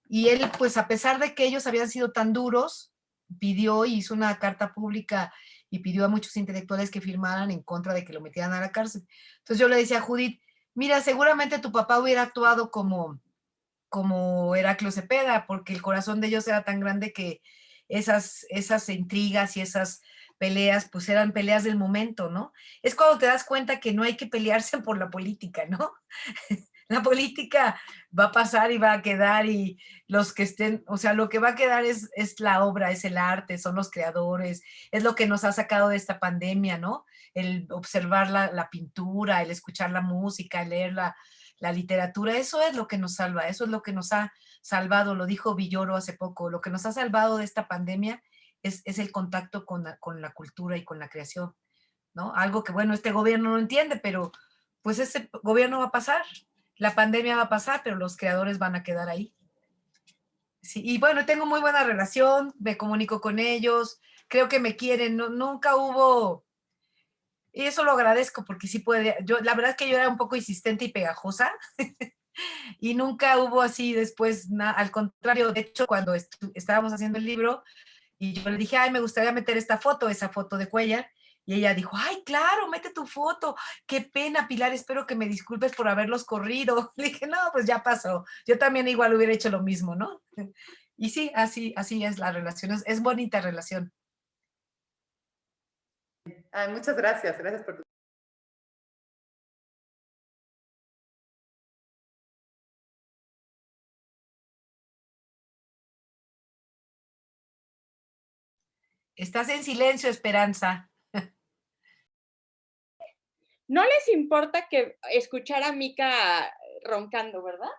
Y él, pues a pesar de que ellos habían sido tan duros, pidió y hizo una carta pública y pidió a muchos intelectuales que firmaran en contra de que lo metieran a la cárcel. Entonces yo le decía a Judith, mira, seguramente tu papá hubiera actuado como Heraclio Cepeda, porque el corazón de ellos era tan grande que esas intrigas y esas peleas, pues eran peleas del momento, ¿no? Es cuando te das cuenta que no hay que pelearse por la política, ¿no? La política va a pasar y va a quedar y los que estén, o sea, lo que va a quedar es la obra, es el arte, son los creadores, es lo que nos ha sacado de esta pandemia, ¿no? El observar la pintura, el escuchar la música, el leer la literatura, eso es lo que nos salva, eso es lo que nos ha salvado, lo dijo Villoro hace poco, lo que nos ha salvado de esta pandemia es el contacto con la cultura y con la creación, ¿no? Algo que, bueno, este gobierno no entiende, pero pues ese gobierno va a pasar, la pandemia va a pasar, pero los creadores van a quedar ahí. Sí, y bueno, tengo muy buena relación, me comunico con ellos, creo que me quieren, nunca hubo Y eso lo agradezco porque sí puede, la verdad es que yo era un poco insistente y pegajosa y nunca hubo así después, al contrario, de hecho cuando estábamos haciendo el libro y yo le dije, ay, me gustaría meter esa foto de Cuéllar, y ella dijo, ay, claro, mete tu foto, qué pena, Pilar, espero que me disculpes por haberlos corrido. Le dije, no, pues ya pasó, yo también igual hubiera hecho lo mismo, ¿no? Y sí, así es la relación, es bonita relación. Ay, muchas gracias, gracias por tu... Estás en silencio, Esperanza. No les importa que escuchar a Mica roncando, ¿verdad?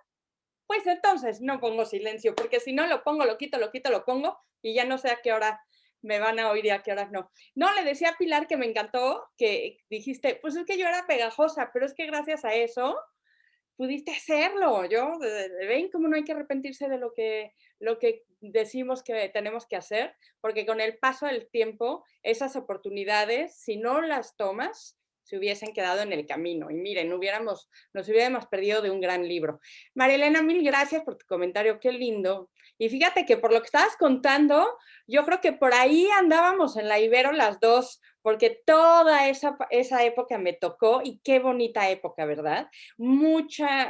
Pues entonces no pongo silencio, porque si no lo pongo, lo quito, lo pongo, y ya no sé a qué hora me van a oír y a qué horas no. No, le decía a Pilar que me encantó, que dijiste, pues es que yo era pegajosa, pero es que gracias a eso pudiste hacerlo. Ven cómo no hay que arrepentirse de lo que decimos que tenemos que hacer, porque con el paso del tiempo, esas oportunidades, si no las tomas, se hubiesen quedado en el camino. Y miren, nos hubiéramos perdido de un gran libro. María Elena, mil gracias por tu comentario, qué lindo. Y fíjate que por lo que estabas contando, yo creo que por ahí andábamos en la Ibero las dos, porque toda esa época me tocó, y qué bonita época, ¿verdad? Muchas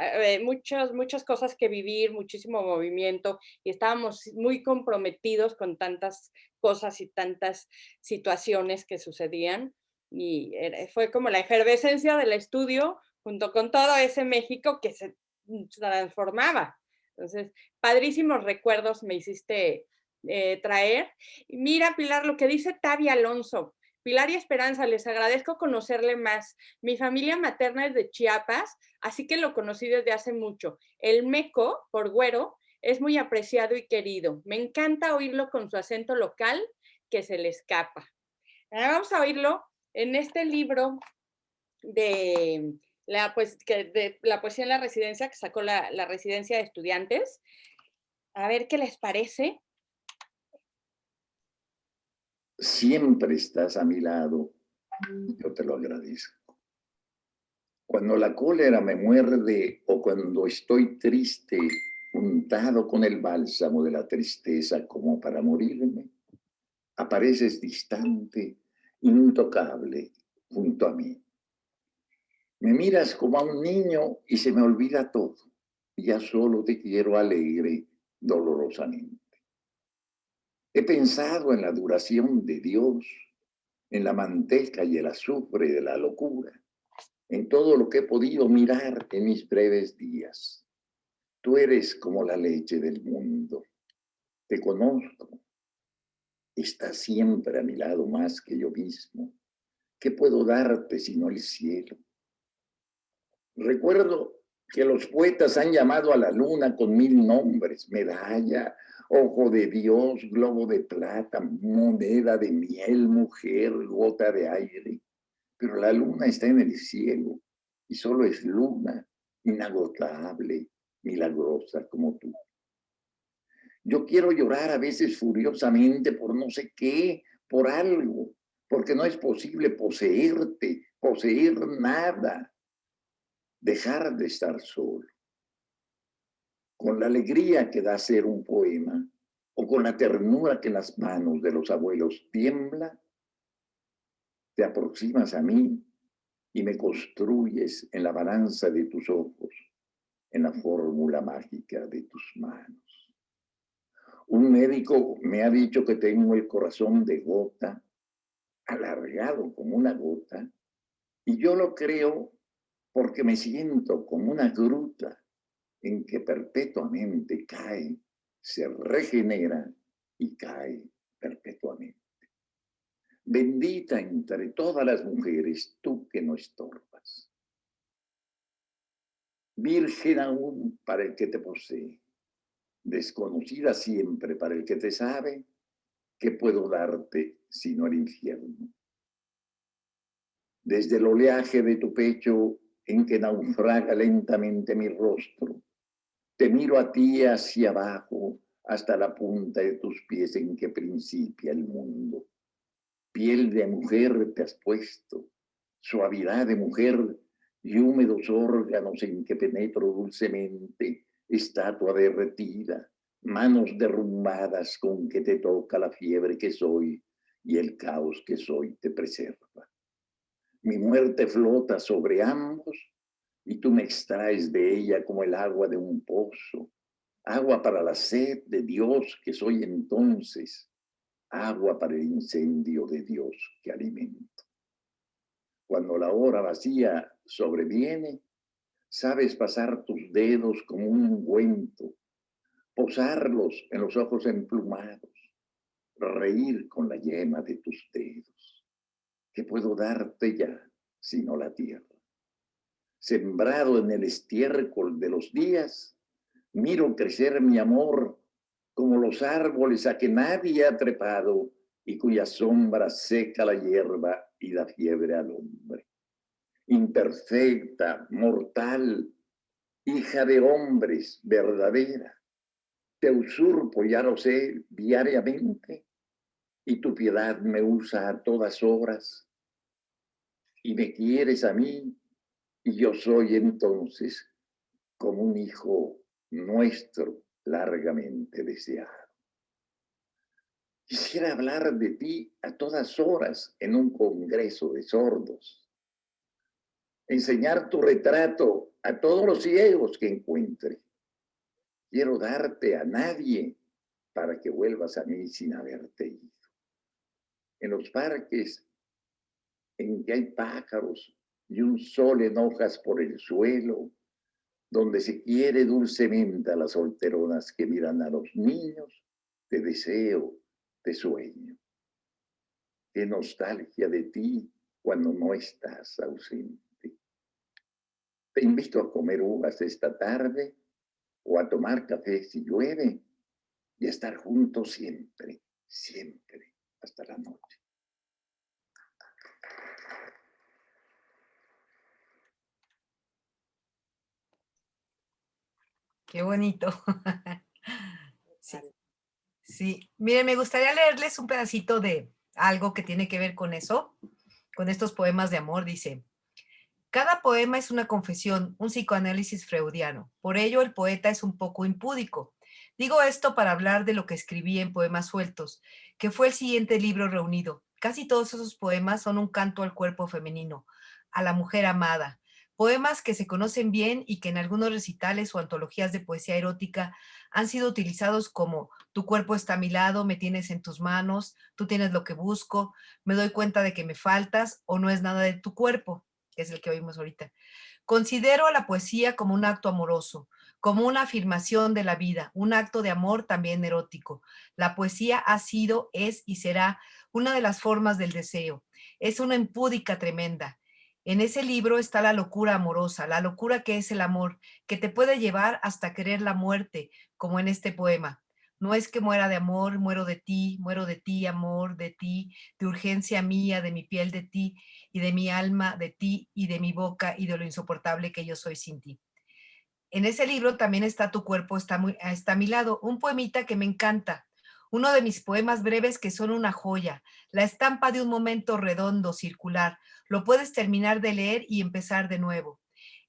cosas que vivir, muchísimo movimiento, y estábamos muy comprometidos con tantas cosas y tantas situaciones que sucedían. Y fue como la efervescencia del estudio junto con todo ese México que se transformaba. Entonces, padrísimos recuerdos me hiciste traer. Y mira, Pilar, lo que dice Tavi Alonso. Pilar y Esperanza, les agradezco conocerle más. Mi familia materna es de Chiapas, así que lo conocí desde hace mucho. El meco, por güero, es muy apreciado y querido. Me encanta oírlo con su acento local que se le escapa. Ahora vamos a oírlo en este libro de la poesía en la residencia, que sacó la residencia de estudiantes. A ver qué les parece. Siempre estás a mi lado, yo te lo agradezco. Cuando la cólera me muerde o cuando estoy triste, untado con el bálsamo de la tristeza como para morirme, apareces distante, intocable, junto a mí. Me miras como a un niño y se me olvida todo. Y ya solo te quiero alegre, dolorosamente. He pensado en la duración de Dios, en la manteca y el azufre de la locura, en todo lo que he podido mirar en mis breves días. Tú eres como la leche del mundo. Te conozco. Estás siempre a mi lado más que yo mismo. ¿Qué puedo darte sino el cielo? Recuerdo que los poetas han llamado a la luna con 1000 nombres: medalla, ojo de Dios, globo de plata, moneda de miel, mujer, gota de aire. Pero la luna está en el cielo y solo es luna, inagotable, milagrosa como tú. Yo quiero llorar a veces furiosamente por no sé qué, por algo, porque no es posible poseerte, poseer nada, dejar de estar solo. Con la alegría que da ser un poema, o con la ternura que en las manos de los abuelos tiembla, te aproximas a mí y me construyes en la balanza de tus ojos, en la fórmula mágica de tus manos. Un médico me ha dicho que tengo el corazón de gota, alargado como una gota, y yo lo creo porque me siento como una gruta en que perpetuamente cae, se regenera y cae perpetuamente. Bendita entre todas las mujeres, tú que no estorbas. Virgen aún para el que te posee, desconocida siempre para el que te sabe, ¿qué puedo darte sino el infierno? Desde el oleaje de tu pecho en que naufraga lentamente mi rostro, te miro a ti hacia abajo hasta la punta de tus pies en que principia el mundo. Piel de mujer te has puesto, suavidad de mujer y húmedos órganos en que penetro dulcemente, estatua derretida, manos derrumbadas con que te toca la fiebre que soy y el caos que soy te preserva. Mi muerte flota sobre ambos y tú me extraes de ella como el agua de un pozo, agua para la sed de Dios que soy entonces, agua para el incendio de Dios que alimento. Cuando la hora vacía sobreviene, sabes pasar tus dedos como un ungüento, posarlos en los ojos emplumados, reír con la yema de tus dedos. ¿Qué puedo darte ya, sino la tierra? Sembrado en el estiércol de los días, miro crecer mi amor como los árboles a que nadie ha trepado y cuya sombra seca la hierba y da fiebre al hombre. Imperfecta, mortal, hija de hombres, verdadera, te usurpo, ya lo sé, diariamente, y tu piedad me usa a todas horas, y me quieres a mí, y yo soy entonces como un hijo nuestro largamente deseado. Quisiera hablar de ti a todas horas en un congreso de sordos, enseñar tu retrato a todos los ciegos que encuentre. Quiero darte a nadie para que vuelvas a mí sin haberte ido. En los parques en que hay pájaros y un sol en hojas por el suelo, donde se quiere dulcemente a las solteronas que miran a los niños, te deseo, te sueño. Qué nostalgia de ti cuando no estás ausente. Te invito a comer uvas esta tarde o a tomar café si llueve y a estar juntos siempre, siempre, hasta la noche. Qué bonito. Sí. Sí, miren, me gustaría leerles un pedacito de algo que tiene que ver con eso, con estos poemas de amor. Dice: cada poema es una confesión, un psicoanálisis freudiano. Por ello, el poeta es un poco impúdico. Digo esto para hablar de lo que escribí en Poemas Sueltos, que fue el siguiente libro reunido. Casi todos esos poemas son un canto al cuerpo femenino, a la mujer amada. Poemas que se conocen bien y que en algunos recitales o antologías de poesía erótica han sido utilizados como: tu cuerpo está a mi lado, me tienes en tus manos, tú tienes lo que busco, me doy cuenta de que me faltas, o no es nada de tu cuerpo, que es el que oímos ahorita. Considero a la poesía como un acto amoroso, como una afirmación de la vida, un acto de amor también erótico. La poesía ha sido, es y será una de las formas del deseo. Es una impúdica tremenda. En ese libro está la locura amorosa, la locura que es el amor, que te puede llevar hasta querer la muerte, como en este poema. No es que muera de amor, muero de ti, amor, de ti, de urgencia mía, de mi piel de ti, y de mi alma de ti, y de mi boca, y de lo insoportable que yo soy sin ti. En ese libro también está Tu cuerpo está a mi lado, un poemita que me encanta. Uno de mis poemas breves que son una joya, la estampa de un momento redondo, circular. Lo puedes terminar de leer y empezar de nuevo.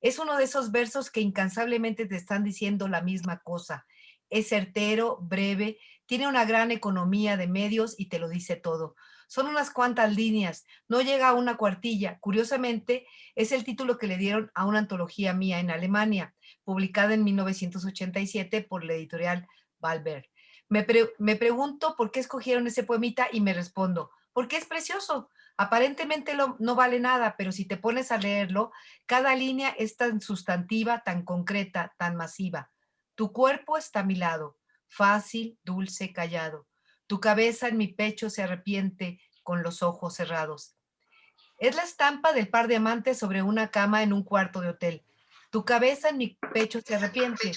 Es uno de esos versos que incansablemente te están diciendo la misma cosa. Es certero, breve, tiene una gran economía de medios y te lo dice todo. Son unas cuantas líneas, no llega a una cuartilla. Curiosamente, es el título que le dieron a una antología mía en Alemania, publicada en 1987 por la editorial Valberg. Me pregunto por qué escogieron ese poemita y me respondo, porque es precioso. Aparentemente no vale nada, pero si te pones a leerlo, cada línea es tan sustantiva, tan concreta, tan masiva. Tu cuerpo está a mi lado, fácil, dulce, callado. Tu cabeza en mi pecho se arrepiente con los ojos cerrados. Es la estampa del par de amantes sobre una cama en un cuarto de hotel. Tu cabeza en mi pecho se arrepiente,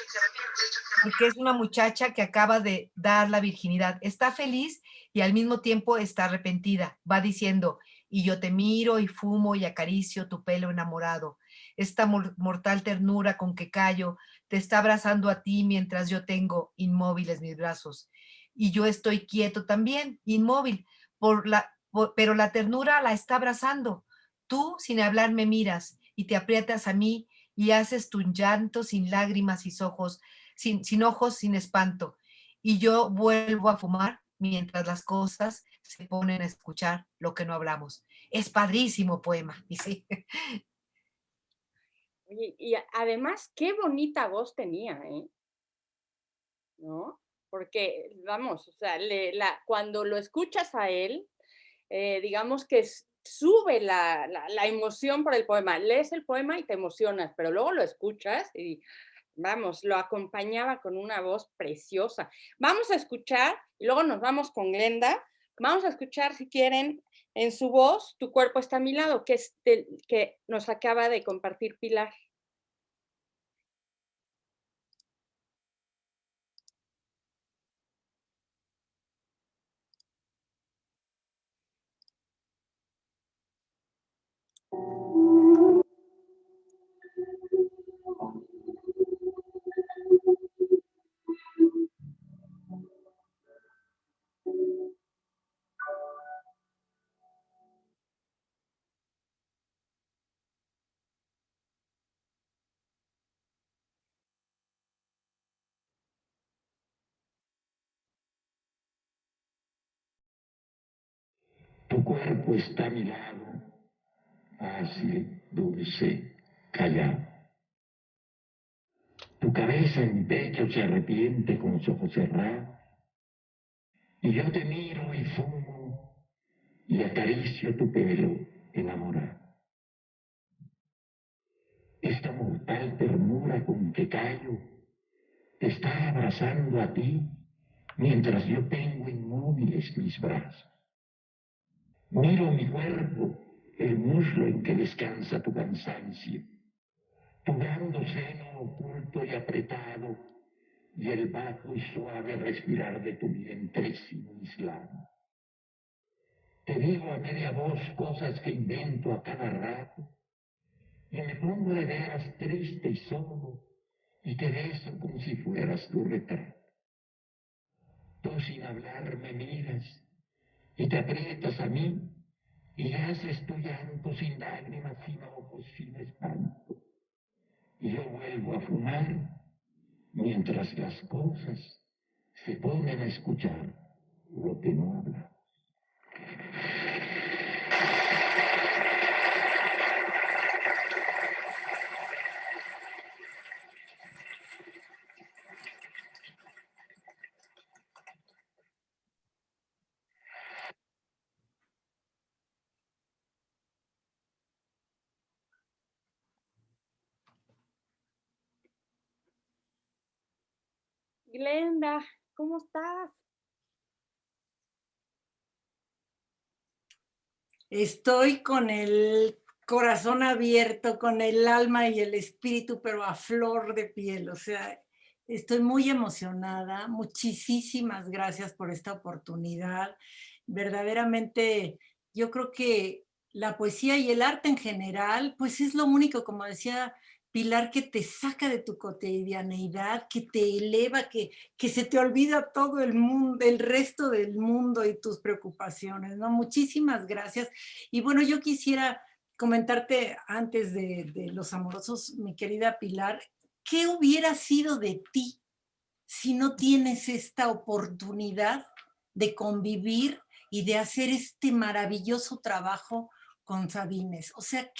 porque es una muchacha que acaba de dar la virginidad. Está feliz y al mismo tiempo está arrepentida. Va diciendo: y yo te miro y fumo y acaricio tu pelo enamorado. Esta mortal ternura con que callo te está abrazando a ti mientras yo tengo inmóviles mis brazos. Y yo estoy quieto también, inmóvil, pero la ternura la está abrazando. Tú sin hablar me miras y te aprietas a mí y haces tu llanto sin lágrimas y ojos, sin ojos, sin espanto. Y yo vuelvo a fumar mientras las cosas se ponen a escuchar lo que no hablamos. Es padrísimo poema, dice. Y además, qué bonita voz tenía, ¿eh? ¿No? Porque, vamos, o sea, cuando lo escuchas a él, digamos que sube la emoción por el poema. Lees el poema y te emocionas, pero luego lo escuchas y, vamos, lo acompañaba con una voz preciosa. Vamos a escuchar, y luego nos vamos con Glenda, vamos a escuchar, si quieren, en su voz, Tu cuerpo está a mi lado, que es que nos acaba de compartir Pilar. Tu cuerpo está a mi lado, fácil, dulce, callado. Tu cabeza en mi pecho se arrepiente con los ojos cerrados. Y yo te miro y fumo y acaricio tu pelo enamorado. Esta mortal ternura con que callo te está abrazando a ti mientras yo tengo inmóviles mis brazos. Miro mi cuerpo, el muslo en que descansa tu cansancio, tu blando seno oculto y apretado, y el bajo y suave respirar de tu vientre sin mis labios. Te digo a media voz cosas que invento a cada rato, y me pongo de veras triste y solo, y te beso como si fueras tu retrato. Tú sin hablar me miras, y te aprietas a mí, y haces tu llanto sin lágrimas, sin ojos, sin espanto. Y yo vuelvo a fumar, mientras las cosas se ponen a escuchar lo que no habla. Glenda, ¿cómo estás? Estoy con el corazón abierto, con el alma y el espíritu, pero a flor de piel. O sea, estoy muy emocionada. Muchísimas gracias por esta oportunidad. Verdaderamente, yo creo que la poesía y el arte en general, pues es lo único, como decía Pilar, que te saca de tu cotidianeidad, que te eleva, que se te olvida todo el mundo, el resto del mundo y tus preocupaciones, ¿no? Muchísimas gracias. Y bueno, yo quisiera comentarte antes de Los Amorosos, mi querida Pilar, ¿qué hubiera sido de ti si no tienes esta oportunidad de convivir y de hacer este maravilloso trabajo con Sabines? O sea,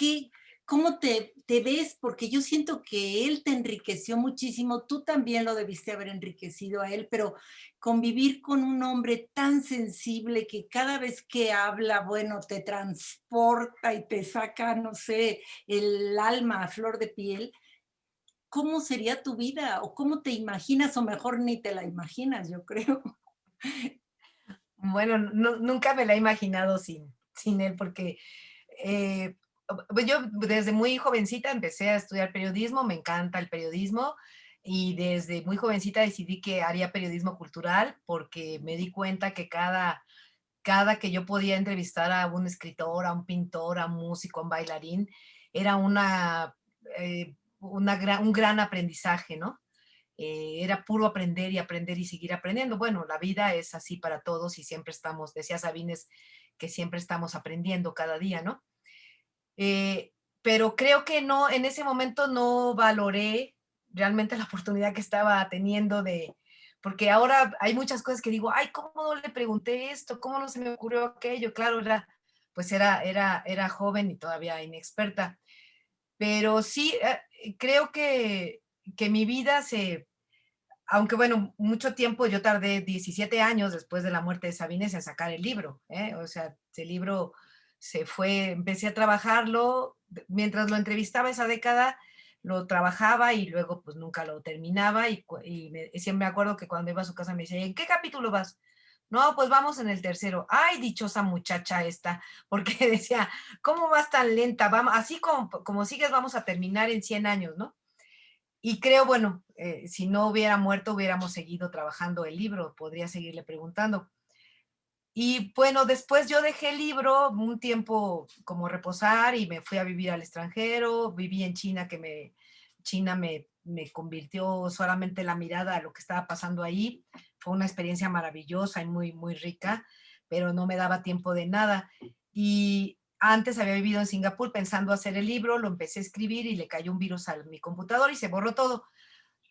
¿cómo te ves? Porque yo siento que él te enriqueció muchísimo, tú también lo debiste haber enriquecido a él, pero convivir con un hombre tan sensible que cada vez que habla, bueno, te transporta y te saca, no sé, el alma a flor de piel. ¿Cómo sería tu vida? ¿O cómo te imaginas? O mejor ni te la imaginas, yo creo. Bueno, nunca me la he imaginado sin él, porque yo desde muy jovencita empecé a estudiar periodismo, me encanta el periodismo, y desde muy jovencita decidí que haría periodismo cultural, porque me di cuenta que cada que yo podía entrevistar a un escritor, a un pintor, a un músico, a un bailarín, era un gran aprendizaje, ¿no? Era puro aprender y aprender y seguir aprendiendo. Bueno, la vida es así para todos y siempre estamos, decía Sabines, que siempre estamos aprendiendo cada día, ¿no? Pero creo que no, en ese momento no valoré realmente la oportunidad que estaba teniendo porque ahora hay muchas cosas que digo, ay, ¿cómo no le pregunté esto? ¿Cómo no se me ocurrió aquello? Claro, era joven y todavía inexperta. Pero sí, creo que mi vida aunque bueno, mucho tiempo, yo tardé 17 años después de la muerte de Sabines en sacar el libro, ¿eh? O sea, ese libro empecé a trabajarlo, mientras lo entrevistaba esa década, lo trabajaba y luego pues nunca lo terminaba y siempre me acuerdo que cuando iba a su casa me decía, ¿en qué capítulo vas? No, pues vamos en el tercero. Ay, dichosa muchacha esta, porque decía, ¿cómo vas tan lenta? Vamos, así como sigues, vamos a terminar en 100 años, ¿no? Y creo, bueno, si no hubiera muerto, hubiéramos seguido trabajando el libro, podría seguirle preguntando. Y bueno, después yo dejé el libro un tiempo como reposar y me fui a vivir al extranjero, viví en China, China me convirtió solamente la mirada a lo que estaba pasando ahí. Fue una experiencia maravillosa y muy, muy rica, pero no me daba tiempo de nada. Y antes había vivido en Singapur pensando hacer el libro, lo empecé a escribir y le cayó un virus a mi computador y se borró todo.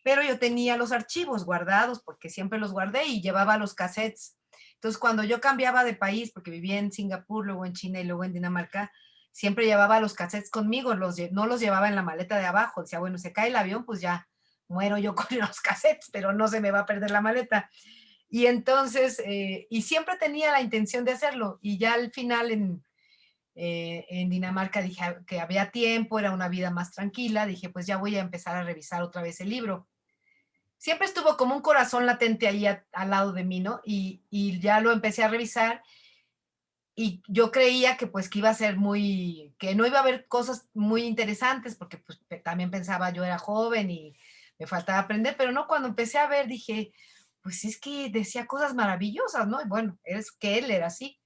Pero yo tenía los archivos guardados porque siempre los guardé y llevaba los cassettes. Entonces, cuando yo cambiaba de país, porque vivía en Singapur, luego en China y luego en Dinamarca, siempre llevaba los cassettes conmigo, no los llevaba en la maleta de abajo. Decía, bueno, se cae el avión, pues ya muero yo con los cassettes, pero no se me va a perder la maleta. Y entonces, y siempre tenía la intención de hacerlo. Y ya al final en Dinamarca dije que había tiempo, era una vida más tranquila. Dije, pues ya voy a empezar a revisar otra vez el libro. Siempre estuvo como un corazón latente ahí al lado de mí, ¿no? Y ya lo empecé a revisar y yo creía que pues que iba a ser que no iba a haber cosas muy interesantes porque pues también pensaba yo era joven y me faltaba aprender, pero no, cuando empecé a ver dije, pues es que decía cosas maravillosas, ¿no? Y bueno, es que él era así.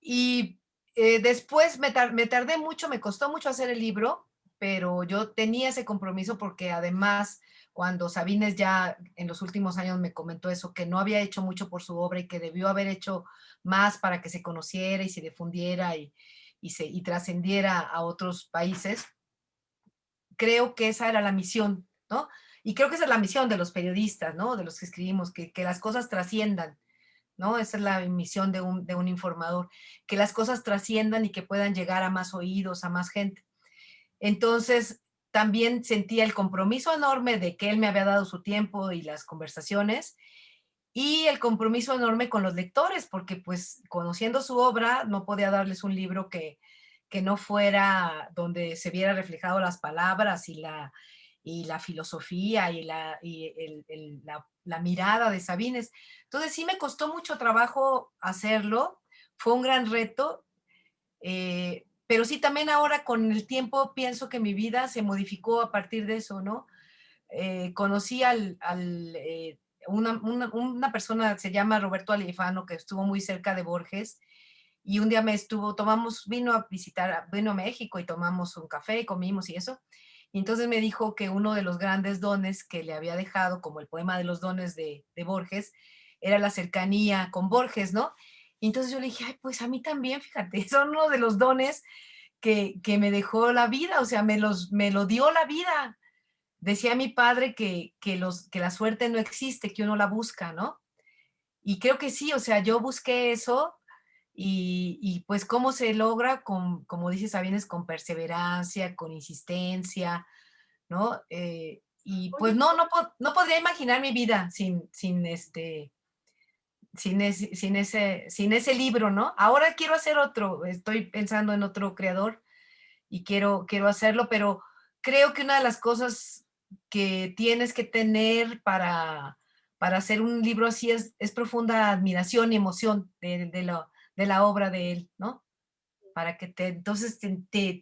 Y después me tardé mucho, me costó mucho hacer el libro, pero yo tenía ese compromiso porque además cuando Sabines ya en los últimos años me comentó eso, que no había hecho mucho por su obra y que debió haber hecho más para que se conociera y se difundiera y trascendiera a otros países, creo que esa era la misión, ¿no? Y creo que esa es la misión de los periodistas, ¿no? De los que escribimos, que las cosas trasciendan, ¿no? Esa es la misión de un informador, que las cosas trasciendan y que puedan llegar a más oídos, a más gente. Entonces, también sentía el compromiso enorme de que él me había dado su tiempo y las conversaciones, y el compromiso enorme con los lectores, porque pues conociendo su obra no podía darles un libro que no fuera donde se viera reflejado las palabras y la filosofía y la mirada de Sabines. Entonces sí me costó mucho trabajo hacerlo, fue un gran reto, pero sí también ahora con el tiempo pienso que mi vida se modificó a partir de eso, ¿no? Conocí una persona, se llama Roberto Alifano, que estuvo muy cerca de Borges, y un día vino a México y tomamos un café, comimos y eso, y entonces me dijo que uno de los grandes dones que le había dejado, como el poema de los dones de Borges, era la cercanía con Borges, ¿no? Y entonces yo le dije, ay, pues a mí también, fíjate, son uno de los dones que me dejó la vida, o sea, me lo dio la vida. Decía mi padre que la suerte no existe, que uno la busca, ¿no? Y creo que sí, o sea, yo busqué eso y pues cómo se logra, como dice Sabines, con perseverancia, con insistencia, ¿no? Y pues no podría imaginar mi vida sin ese libro, ¿no? Ahora quiero hacer otro, estoy pensando en otro creador y quiero hacerlo, pero creo que una de las cosas que tienes que tener para hacer un libro así es profunda admiración y emoción de la obra de él, ¿no? Para que entonces te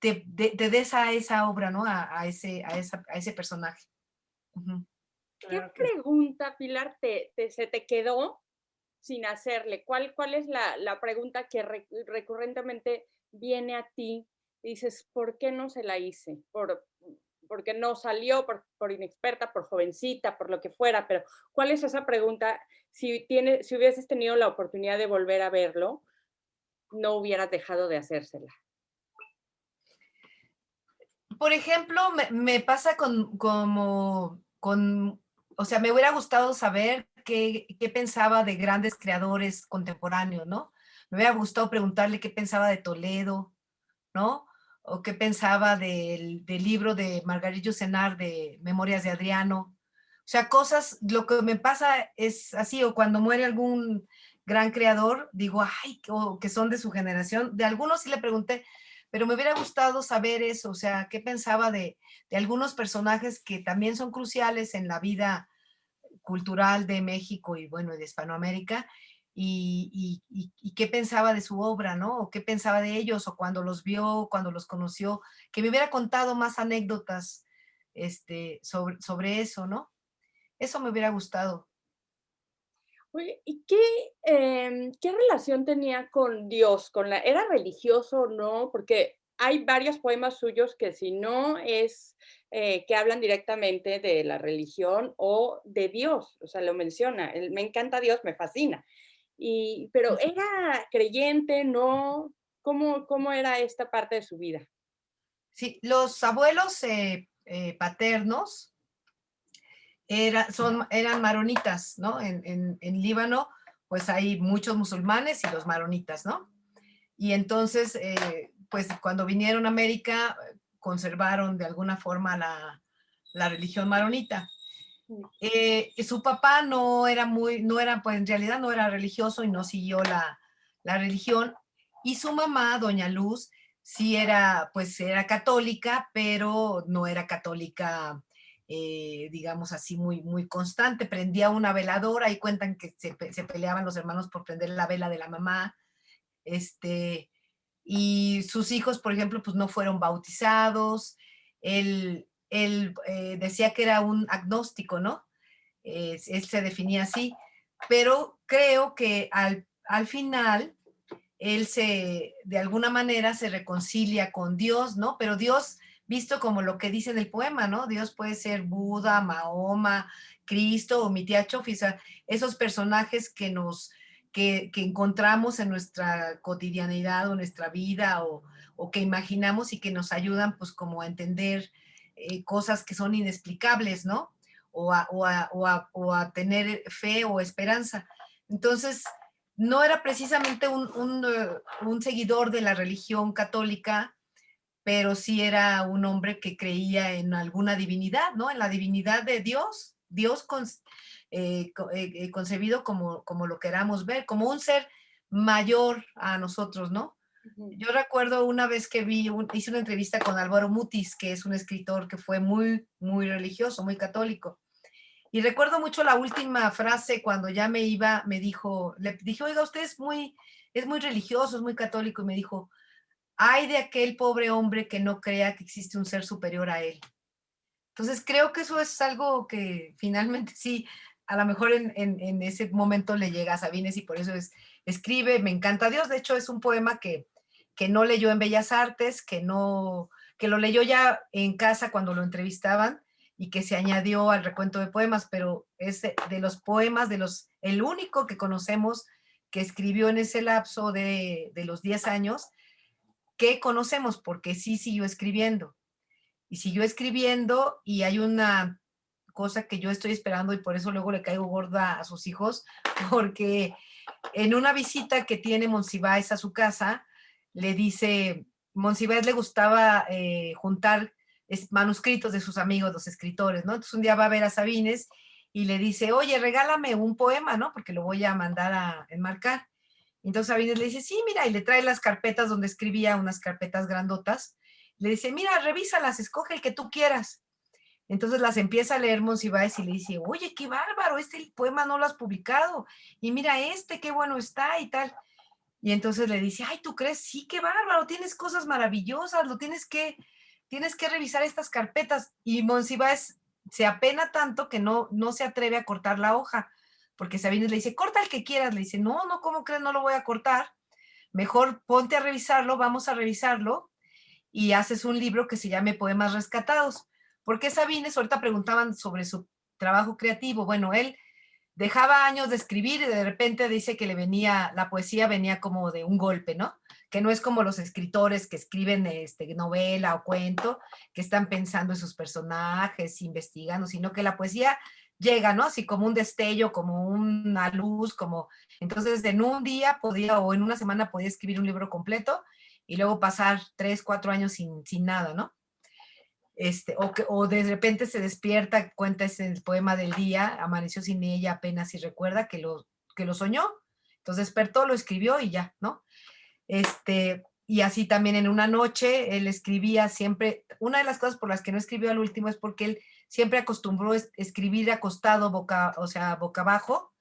des a esa obra, ¿no? A ese personaje. Uh-huh. ¿Qué pregunta, Pilar, se te quedó sin hacerle? ¿Cuál es la pregunta que recurrentemente viene a ti y dices, ¿por qué no se la hice? Porque no salió, por inexperta, por jovencita, por lo que fuera, pero ¿cuál es esa pregunta? Si hubieses tenido la oportunidad de volver a verlo, no hubieras dejado de hacérsela? Por ejemplo, me pasa o sea, me hubiera gustado saber qué pensaba de grandes creadores contemporáneos, ¿no? Me hubiera gustado preguntarle qué pensaba de Toledo, ¿no? O qué pensaba del libro de Margarit Yourcenar de Memorias de Adriano. O sea, cosas, lo que me pasa es así, o cuando muere algún gran creador, digo, ay, o que son de su generación. De algunos sí le pregunté, pero me hubiera gustado saber eso, o sea, qué pensaba de algunos personajes que también son cruciales en la vida cultural de México y bueno, de Hispanoamérica, y qué pensaba de su obra, ¿no? O qué pensaba de ellos, o cuando los vio, cuando los conoció, que me hubiera contado más anécdotas sobre eso, ¿no? Eso me hubiera gustado. Oye, ¿y qué relación tenía con Dios? ¿Era religioso o no? Porque hay varios poemas suyos que si no es que hablan directamente de la religión o de Dios, o sea, lo menciona. Me encanta Dios, me fascina. Pero ¿era creyente, no? ¿Cómo era esta parte de su vida? Sí, los abuelos paternos eran maronitas, ¿no? En Líbano, pues hay muchos musulmanes y los maronitas, ¿no? Y entonces, pues cuando vinieron a América, conservaron de alguna forma la religión maronita. Su papá no era, pues en realidad no era religioso y no siguió la religión. Y su mamá, doña Luz, sí era, pues era católica, pero no era católica, digamos así, muy constante. Prendía una veladora y cuentan que se peleaban los hermanos por prender la vela de la mamá. Y sus hijos, por ejemplo, pues no fueron bautizados. Él decía que era un agnóstico, ¿no? Él se definía así, pero creo que al final él de alguna manera se reconcilia con Dios, ¿no? Pero Dios visto como lo que dice en el poema, ¿no? Dios puede ser Buda, Mahoma, Cristo o mi tía Chofisa, esos personajes que encontramos en nuestra cotidianidad o nuestra vida o que imaginamos y que nos ayudan pues como a entender cosas que son inexplicables, ¿no? O a tener fe o esperanza. Entonces, no era precisamente un seguidor de la religión católica, pero sí era un hombre que creía en alguna divinidad, ¿no? En la divinidad de Dios, concebido como lo queramos ver, como un ser mayor a nosotros, ¿no? Yo recuerdo una vez que hice una entrevista con Álvaro Mutis, que es un escritor que fue muy religioso, muy católico. Y recuerdo mucho la última frase cuando ya me iba, le dije, oiga, usted es muy religioso, es muy católico, y me dijo, ay de aquel pobre hombre que no crea que existe un ser superior a él. Entonces creo que eso es algo que finalmente sí, a lo mejor en ese momento le llega a Sabines y por eso escribe, me encanta Dios. De hecho es un poema que no leyó en Bellas Artes, que lo leyó ya en casa cuando lo entrevistaban y que se añadió al recuento de poemas, pero es de los poemas, el único que conocemos que escribió en ese lapso de los 10 años, que conocemos porque sí siguió escribiendo. Y siguió escribiendo y hay una cosa que yo estoy esperando y por eso luego le caigo gorda a sus hijos, porque en una visita que tiene Monsiváis a su casa, le dice, Monsiváis le gustaba juntar manuscritos de sus amigos, los escritores, ¿no? Entonces un día va a ver a Sabines y le dice, oye, regálame un poema, ¿no? Porque lo voy a mandar a enmarcar. Entonces Sabines le dice, sí, mira, y le trae las carpetas donde escribía, unas carpetas grandotas. Le dice, mira, revísalas, escoge el que tú quieras. Entonces las empieza a leer Monsiváis y le dice, oye, qué bárbaro, este poema no lo has publicado. Y mira qué bueno está y tal. Y entonces le dice, ay, ¿tú crees? Sí, qué bárbaro, tienes cosas maravillosas, tienes que revisar estas carpetas. Y Monsiváis se apena tanto que no se atreve a cortar la hoja, porque Sabines le dice, corta el que quieras. Le dice, no, ¿cómo crees? No lo voy a cortar. Mejor ponte a revisarlo, vamos a revisarlo y haces un libro que se llame Poemas Rescatados. ¿Por qué Sabines? Ahorita preguntaban sobre su trabajo creativo. Bueno, él dejaba años de escribir y de repente dice que la poesía venía como de un golpe, ¿no? que no es como los escritores que escriben novela o cuento, que están pensando en sus personajes, investigando, sino que la poesía llega, ¿no? Así como un destello, como una luz, como... Entonces, en un día podía, o en una semana podía escribir un libro completo y luego pasar 3, 4 años sin nada, ¿no? O de repente se despierta, cuenta el poema del día, amaneció sin ella apenas y recuerda que lo soñó. Entonces despertó, lo escribió y ya, ¿no? Y así también en una noche él escribía siempre. Una de las cosas por las que no escribió al último es porque él siempre acostumbró escribir acostado, boca abajo,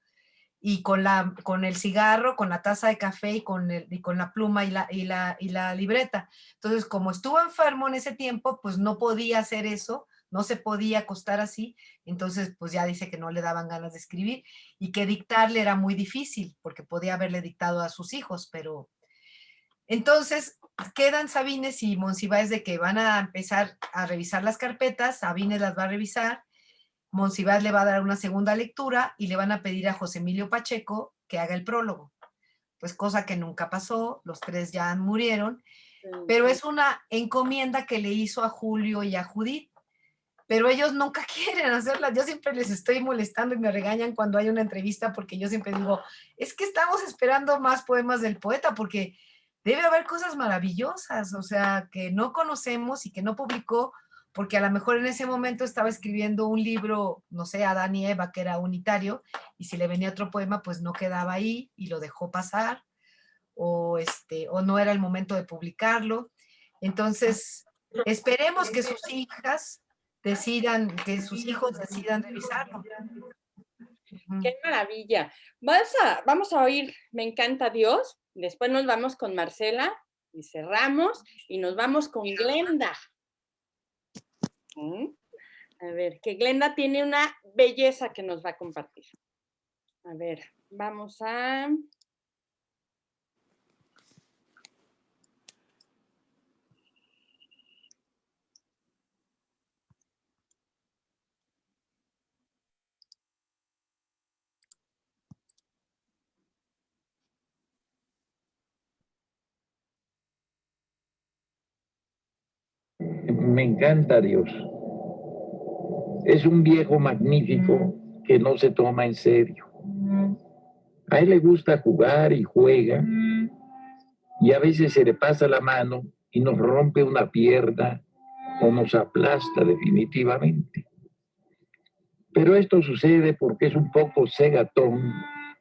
y con el cigarro, con la taza de café y con la pluma y la libreta. Entonces, como estuvo enfermo en ese tiempo, pues no podía hacer eso, no se podía acostar así, entonces pues ya dice que no le daban ganas de escribir y que dictarle era muy difícil, porque podía haberle dictado a sus hijos, pero... Entonces, quedan Sabines y Monsiváis de que van a empezar a revisar las carpetas, Sabines las va a revisar, Monsiváis le va a dar una segunda lectura y le van a pedir a José Emilio Pacheco que haga el prólogo. Pues cosa que nunca pasó, los 3 ya murieron, pero es una encomienda que le hizo a Julio y a Judith, pero ellos nunca quieren hacerla. Yo siempre les estoy molestando y me regañan cuando hay una entrevista porque yo siempre digo, es que estamos esperando más poemas del poeta porque debe haber cosas maravillosas, o sea, que no conocemos y que no publicó, porque a lo mejor en ese momento estaba escribiendo un libro, no sé, Adán y Eva, que era unitario, y si le venía otro poema, pues no quedaba ahí y lo dejó pasar, o no era el momento de publicarlo. Entonces, esperemos que sus hijos decidan revisarlo. Qué maravilla. Vamos a oír Me encanta Dios, después nos vamos con Marcela y cerramos y nos vamos con Glenda. A ver, que Glenda tiene una belleza que nos va a compartir. A ver, vamos a... Me encanta Dios. Es un viejo magnífico que no se toma en serio. A él le gusta jugar y juega, y a veces se le pasa la mano y nos rompe una pierna o nos aplasta definitivamente. Pero esto sucede porque es un poco cegatón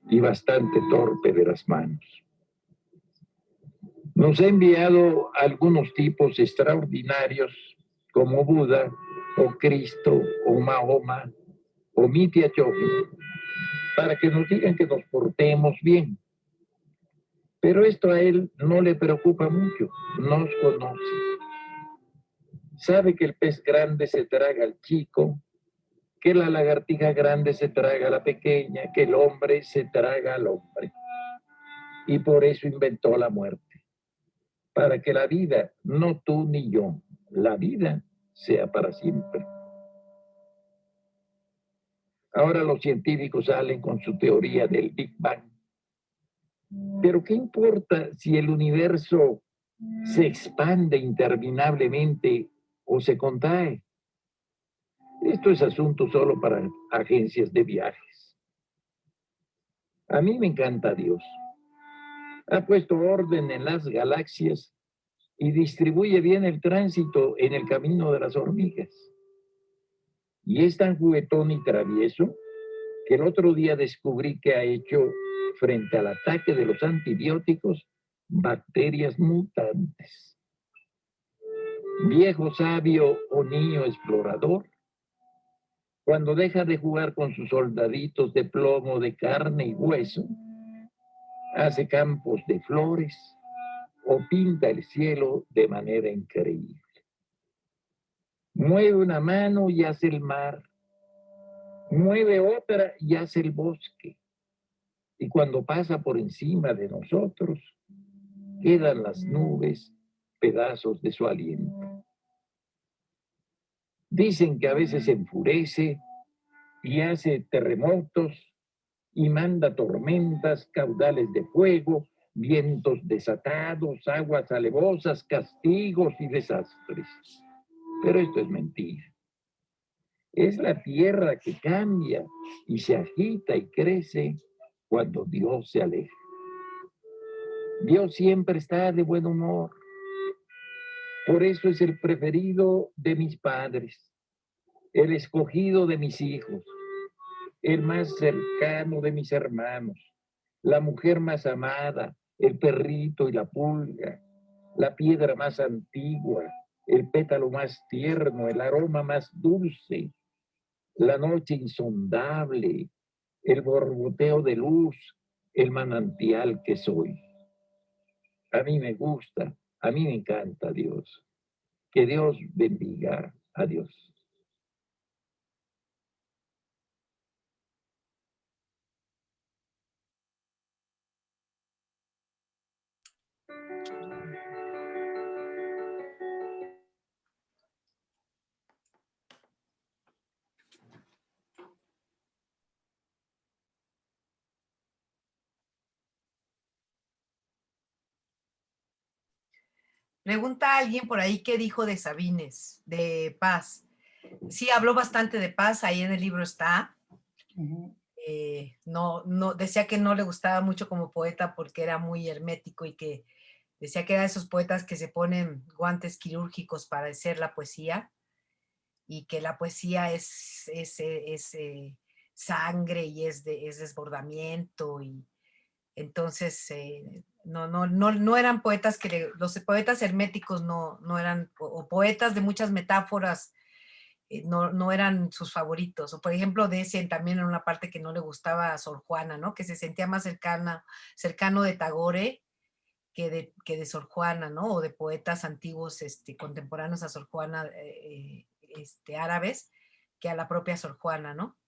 y bastante torpe de las manos. Nos ha enviado algunos tipos extraordinarios como Buda o Cristo o Mahoma o Mitya Jogi para que nos digan que nos portemos bien. Pero esto a él no le preocupa mucho, nos conoce. Sabe que el pez grande se traga al chico, que la lagartija grande se traga a la pequeña, que el hombre se traga al hombre. Y por eso inventó la muerte. Para que la vida, no tú ni yo, la vida sea para siempre. Ahora los científicos salen con su teoría del Big Bang. Pero ¿qué importa si el universo se expande interminablemente o se contrae? Esto es asunto solo para agencias de viajes. A mí me encanta Dios. Ha puesto orden en las galaxias y distribuye bien el tránsito en el camino de las hormigas. Y es tan juguetón y travieso que el otro día descubrí que ha hecho, frente al ataque de los antibióticos, bacterias mutantes. Viejo sabio o niño explorador, cuando deja de jugar con sus soldaditos de plomo, de carne y hueso, hace campos de flores o pinta el cielo de manera increíble. Mueve una mano y hace el mar, mueve otra y hace el bosque. Y cuando pasa por encima de nosotros, quedan las nubes, pedazos de su aliento. Dicen que a veces se enfurece y hace terremotos y manda tormentas, caudales de fuego, vientos desatados, aguas alevosas, castigos y desastres. Pero esto es mentira. Es la tierra que cambia y se agita y crece cuando Dios se aleja. Dios siempre está de buen humor. Por eso es el preferido de mis padres, el escogido de mis hijos, el más cercano de mis hermanos, la mujer más amada, el perrito y la pulga, la piedra más antigua, el pétalo más tierno, el aroma más dulce, la noche insondable, el borboteo de luz, el manantial que soy. A mí me gusta, a mí me encanta Dios. Que Dios bendiga a Dios. Pregunta a alguien por ahí qué dijo de Sabines, de Paz. Sí, habló bastante de Paz, ahí en el libro está. No, decía que no le gustaba mucho como poeta porque era muy hermético y que decía que era de esos poetas que se ponen guantes quirúrgicos para hacer la poesía y que la poesía es sangre y es desbordamiento y entonces no eran poetas los poetas herméticos no eran, o poetas de muchas metáforas, no eran sus favoritos. O por ejemplo, decían también en una parte que no le gustaba a Sor Juana, ¿no? Que se sentía más cercano de Tagore que de Sor Juana, ¿no? O de poetas antiguos contemporáneos a Sor Juana, árabes, que a la propia Sor Juana, ¿no?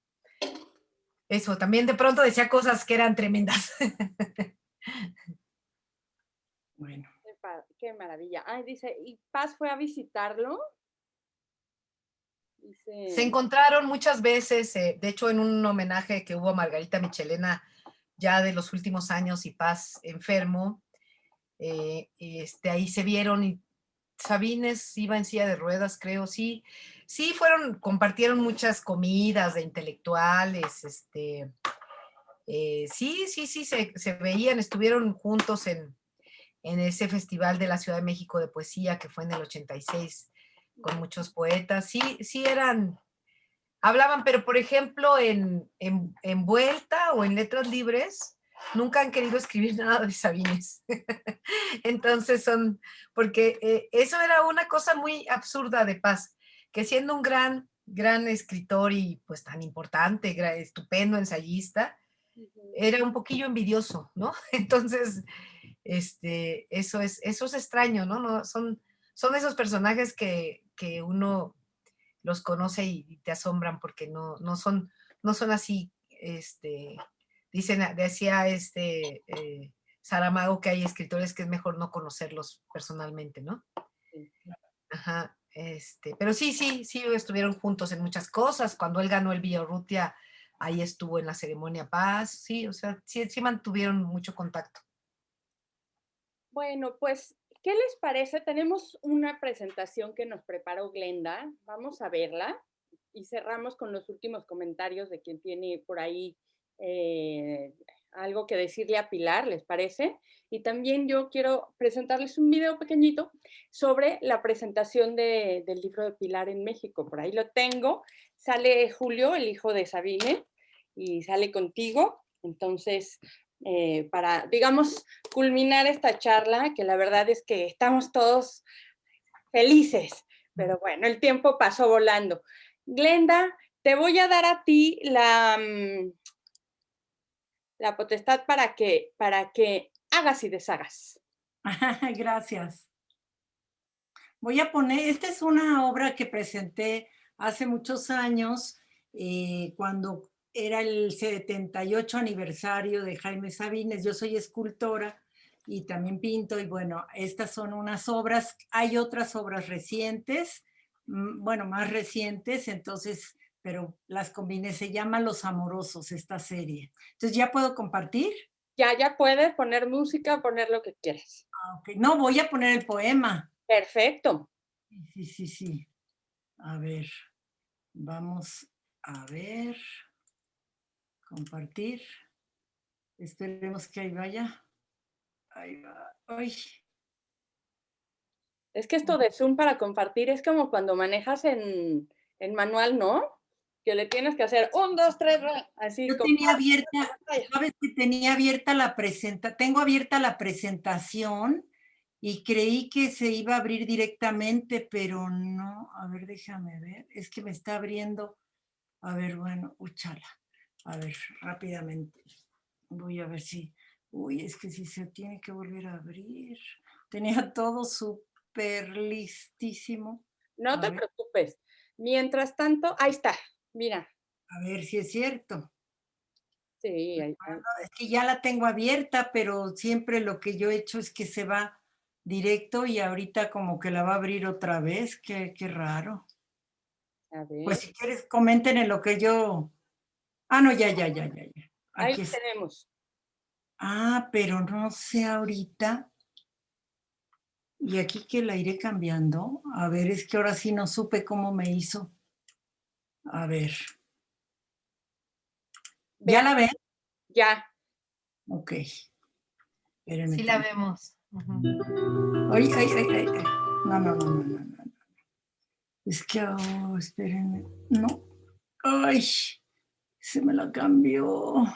Eso, también de pronto decía cosas que eran tremendas. Bueno. Qué maravilla. Ay, dice, ¿y Paz fue a visitarlo? Dice... Se encontraron muchas veces, de hecho en un homenaje que hubo a Margarita Michelena ya de los últimos años y Paz enfermo, ahí se vieron y Sabines iba en silla de ruedas, creo, sí, compartieron muchas comidas de intelectuales, sí, se veían, estuvieron juntos en ese festival de la Ciudad de México de poesía que fue en el 86 con muchos poetas, sí hablaban, pero por ejemplo en Vuelta o en Letras Libres nunca han querido escribir nada de Sabines. Entonces porque eso era una cosa muy absurda de Paz, que siendo un gran escritor y pues tan importante, estupendo ensayista, era un poquillo envidioso, ¿no? Entonces, eso es extraño, ¿no? Son esos personajes que uno los conoce y te asombran porque no son así, decía Saramago que hay escritores que es mejor no conocerlos personalmente, ¿no? Ajá, pero sí, estuvieron juntos en muchas cosas. Cuando él ganó el Villarrutia, ahí estuvo en la ceremonia Paz, sí, o sea, sí mantuvieron mucho contacto. Bueno, pues, ¿qué les parece? Tenemos una presentación que nos preparó Glenda, vamos a verla y cerramos con los últimos comentarios de quien tiene por ahí algo que decirle a Pilar, ¿les parece? Y también yo quiero presentarles un video pequeñito sobre la presentación del libro de Pilar en México. Por ahí lo tengo. Sale Julio, el hijo de Sabine, y sale contigo. Entonces, para, digamos, culminar esta charla, que la verdad es que estamos todos felices, pero bueno, el tiempo pasó volando. Glenda, te voy a dar a ti la potestad para que hagas y deshagas. Gracias. Voy a poner, esta es una obra que presenté hace muchos años, cuando era el 78 aniversario de Jaime Sabines. Yo soy escultora y también pinto, y bueno, estas son unas obras. Hay otras obras recientes, bueno, más recientes, entonces, pero las combiné. Se llama Los Amorosos, esta serie. Entonces, ¿ya puedo compartir? Ya puedes poner música, poner lo que quieras. Ok, no, voy a poner el poema. Perfecto. Sí. A ver, vamos a ver. Compartir. Esperemos que ahí vaya. Ahí va. Ay. Es que esto de Zoom para compartir es como cuando manejas en manual, ¿no? Que le tienes que hacer 1, 2, 3, así. Yo tenía abierta, sabes que tenía abierta tengo abierta la presentación y creí que se iba a abrir directamente, pero no. A ver, déjame ver. Es que me está abriendo. A ver, bueno, úchala. A ver, rápidamente. Voy a ver si. Uy, es que si se tiene que volver a abrir. Tenía todo súper listísimo. No te preocupes. Mientras tanto, ahí está. Mira. A ver si es cierto. Sí, ahí está. Es que ya la tengo abierta, pero siempre lo que yo he hecho es que se va directo y ahorita como que la va a abrir otra vez. Qué raro. A ver. Pues si quieres, comenten en lo que yo. Ah, no, ya. Ahí Aquí está. tenemos. Ah, pero no sé ahorita. Y aquí que la iré cambiando. A ver, es que ahora sí no supe cómo me hizo. A ver. ¿Ya la ven? Ya. Ok. Espérenme Sí la tantito. vemos. Ay. No. Es que, espérenme. No. Ay, se me la cambió. Uy,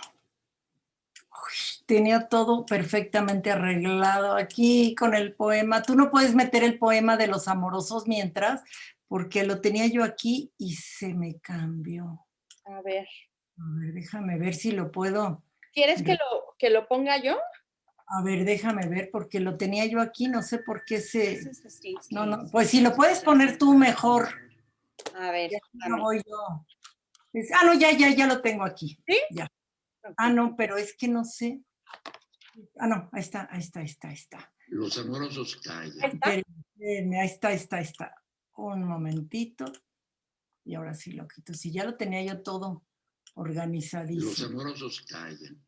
tenía todo perfectamente arreglado aquí con el poema. Tú no puedes meter el poema de los amorosos mientras, porque lo tenía yo aquí y se me cambió. A ver. A ver, déjame ver si lo puedo. ¿Quieres que lo ponga yo? A ver, déjame ver, porque lo tenía yo aquí, no sé por qué se. No, pues si lo puedes poner tú mejor. A ver. No voy yo. No, ya lo tengo aquí. ¿Sí? Ya. Ah, no, pero es que no sé. Ah, no, ahí está. Los amorosos callan. Espérenme, ahí está. Un momentito. Y ahora sí lo quito. Si ya lo tenía yo todo organizadísimo. Los amorosos callan.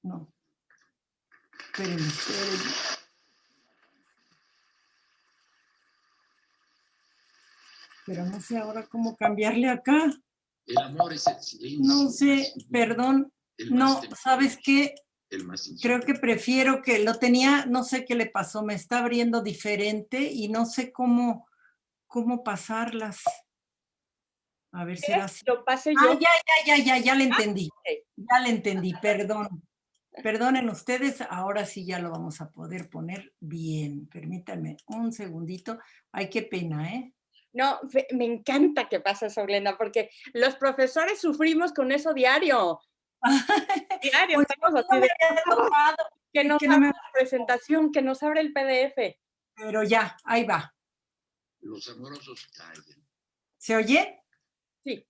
No. Espérenme. Pero no sé ahora cómo cambiarle acá. El amor es el silencio. No sé, perdón. No, ¿sabes qué? Creo que prefiero que lo tenía, no sé qué le pasó, me está abriendo diferente y no sé cómo pasarlas. A ver si era así. Lo pase yo. Ya le entendí. Ya le entendí, perdón. Perdonen ustedes, ahora sí ya lo vamos a poder poner bien. Permítanme un segundito. Ay, qué pena, ¿eh? No, me encanta que pasa eso, Glenda, porque los profesores sufrimos con eso diario. Diario, pues estamos así de que nos abre la presentación, que nos abre el PDF. Pero ya, ahí va. Los amorosos callan. ¿Se oye? Sí.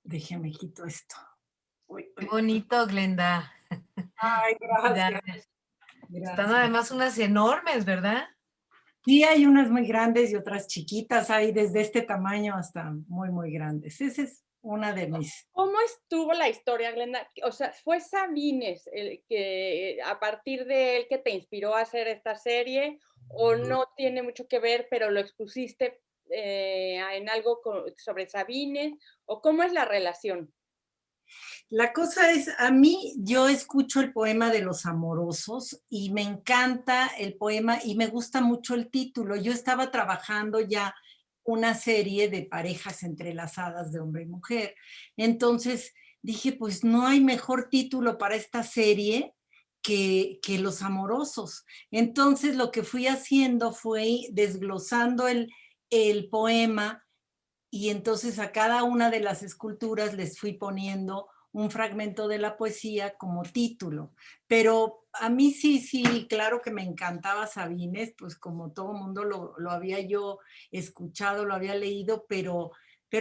Déjeme quito esto. Qué bonito, Glenda. Ay, gracias. Están además unas enormes, ¿verdad? Sí, hay unas muy grandes y otras chiquitas, hay desde este tamaño hasta muy, muy grandes. Esa es una de mis... ¿Cómo estuvo la historia, Glenda? O sea, ¿fue Sabines el que a partir de él que te inspiró a hacer esta serie o no tiene mucho que ver, pero lo expusiste en algo sobre Sabines? ¿O cómo es la relación? La cosa es, a mí, yo escucho el poema de Los Amorosos y me encanta el poema y me gusta mucho el título. Yo estaba trabajando ya una serie de parejas entrelazadas de hombre y mujer. Entonces dije, pues no hay mejor título para esta serie que Los Amorosos. Entonces lo que fui haciendo fue desglosando el poema y entonces a cada una de las esculturas les fui poniendo un fragmento de la poesía como título. Pero a mí sí, claro que me encantaba Sabines, pues como todo mundo lo había yo escuchado, lo había leído, pero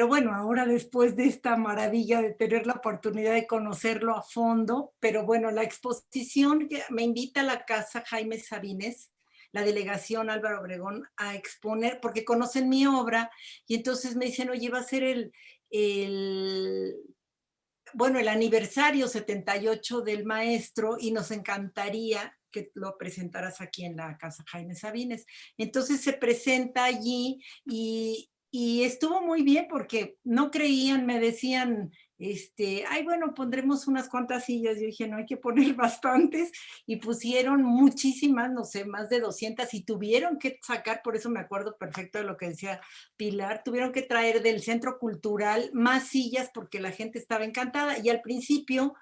bueno, ahora después de esta maravilla de tener la oportunidad de conocerlo a fondo, pero bueno, la exposición que me invita a la casa Jaime Sabines, la delegación Álvaro Obregón, a exponer, porque conocen mi obra, y entonces me dicen, oye, va a ser el aniversario 78 del maestro y nos encantaría que lo presentaras aquí en la Casa Jaime Sabines. Entonces se presenta allí y estuvo muy bien porque no creían, me decían, ay, bueno, pondremos unas cuantas sillas. Yo dije, no, hay que poner bastantes, y pusieron muchísimas, no sé, más de 200, y tuvieron que sacar, por eso me acuerdo perfecto de lo que decía Pilar, tuvieron que traer del Centro Cultural más sillas porque la gente estaba encantada, y al principio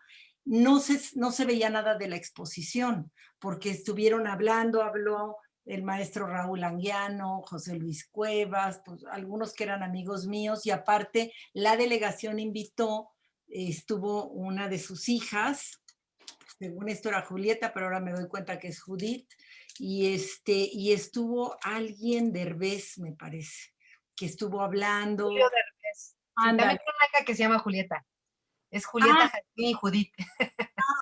no se veía nada de la exposición, porque estuvieron habló el maestro Raúl Anguiano, José Luis Cuevas, pues algunos que eran amigos míos, y aparte la delegación invitó, estuvo una de sus hijas, según esto era Julieta, pero ahora me doy cuenta que es Judith, y estuvo alguien Derbez, me parece, que estuvo hablando. Julio Derbez. Sí, también hay una hija que se llama Julieta. Es Julieta, Jazmín y Judith.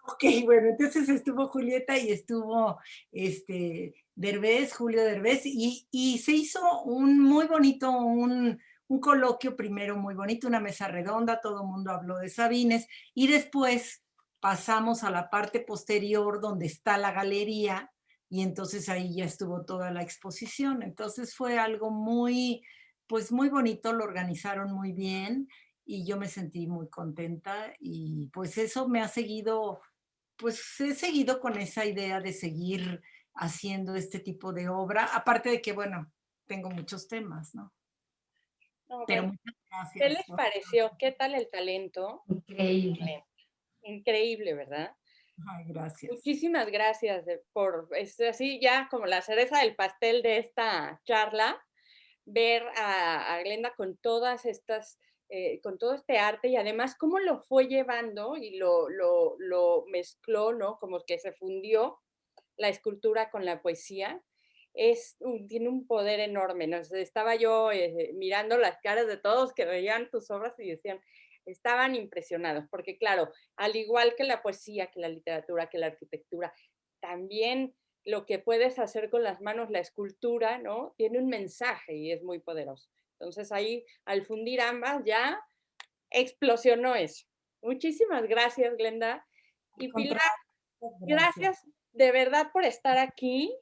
Ok, bueno, entonces estuvo Julieta y estuvo Derbez, Julio Derbez, y se hizo un muy bonito, un coloquio primero muy bonito, una mesa redonda, todo el mundo habló de Sabines, y después pasamos a la parte posterior donde está la galería, y entonces ahí ya estuvo toda la exposición. Entonces fue algo muy, pues muy bonito, lo organizaron muy bien, y yo me sentí muy contenta, y pues eso me ha seguido, pues he seguido con esa idea de seguir haciendo este tipo de obra, aparte de que, bueno, tengo muchos temas, ¿no? No, Pero bueno, muchas gracias. ¿qué les pareció? ¿Qué tal el talento? Increíble. Increíble, ¿verdad? Ay, gracias. Muchísimas gracias por, así ya como la cereza del pastel de esta charla, ver a Glenda con todas estas, con todo este arte, y además cómo lo fue llevando y lo mezcló, ¿no? Como que se fundió la escultura con la poesía. Tiene un poder enorme, ¿no? Estaba yo mirando las caras de todos que veían tus obras y decían, estaban impresionados, porque claro, al igual que la poesía, que la literatura, que la arquitectura, también lo que puedes hacer con las manos, la escultura, ¿no? Tiene un mensaje y es muy poderoso. Entonces ahí, al fundir ambas, ya explosionó eso. Muchísimas gracias, Glenda. Y Pilar, gracias de verdad por estar aquí.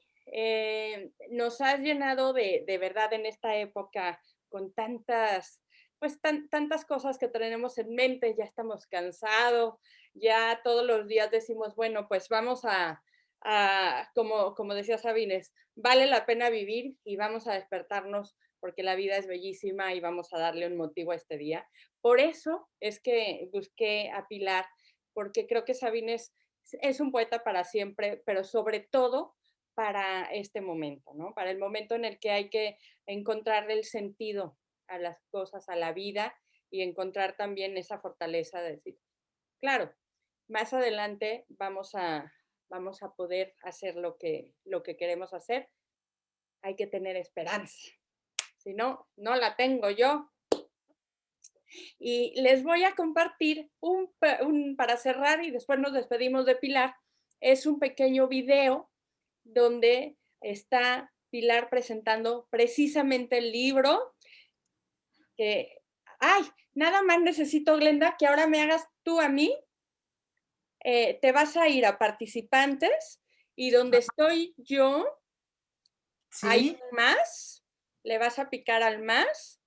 Nos has llenado de verdad en esta época con tantas, pues tantas cosas que tenemos en mente, ya estamos cansados, ya todos los días decimos, bueno, pues vamos como decía Sabines, vale la pena vivir y vamos a despertarnos porque la vida es bellísima y vamos a darle un motivo a este día. Por eso es que busqué a Pilar, porque creo que Sabines es un poeta para siempre, pero sobre todo para este momento, ¿no? Para el momento en el que hay que encontrarle el sentido a las cosas, a la vida, y encontrar también esa fortaleza de decir, claro, más adelante vamos a poder hacer lo que queremos hacer. Hay que tener esperanza. Si no, no la tengo yo. Y les voy a compartir para cerrar y después nos despedimos de Pilar. Es un pequeño video donde está Pilar presentando precisamente el libro. ¡Ay! Nada más necesito, Glenda, que ahora me hagas tú a mí. Te vas a ir a participantes y donde estoy yo, ¿sí? Hay más. Le vas a picar al más.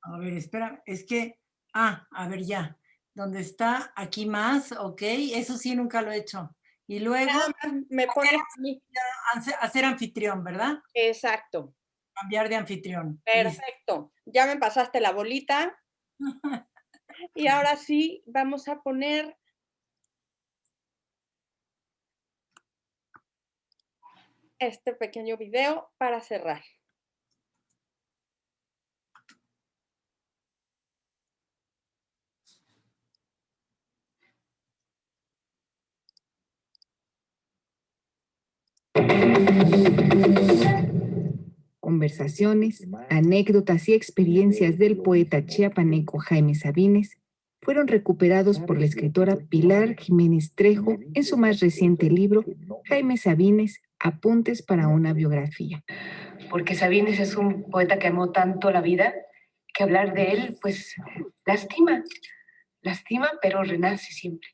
A ver, espera, es que, a ver ya, donde está aquí más, ok, eso sí nunca lo he hecho. Y luego nada más me pones hacer anfitrión, ¿verdad? Exacto. Cambiar de anfitrión. Perfecto. Listo. Ya me pasaste la bolita. Y ahora sí, vamos a poner este pequeño video para cerrar. Conversaciones, anécdotas y experiencias del poeta chiapaneco Jaime Sabines fueron recuperados por la escritora Pilar Jiménez Trejo en su más reciente libro, Jaime Sabines, Apuntes para una biografía. Porque Sabines es un poeta que amó tanto la vida que hablar de él, pues, lastima, pero renace siempre.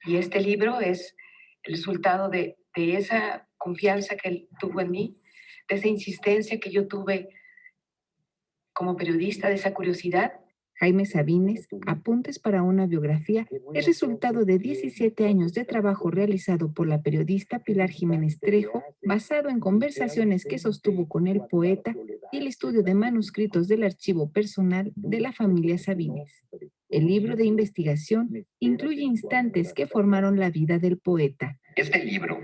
Y este libro es el resultado de esa confianza que él tuvo en mí, de esa insistencia que yo tuve como periodista, de esa curiosidad. Jaime Sabines, Apuntes para una biografía, es resultado de 17 años de trabajo realizado por la periodista Pilar Jiménez Trejo, basado en conversaciones que sostuvo con el poeta y el estudio de manuscritos del archivo personal de la familia Sabines. El libro de investigación incluye instantes que formaron la vida del poeta. Este libro,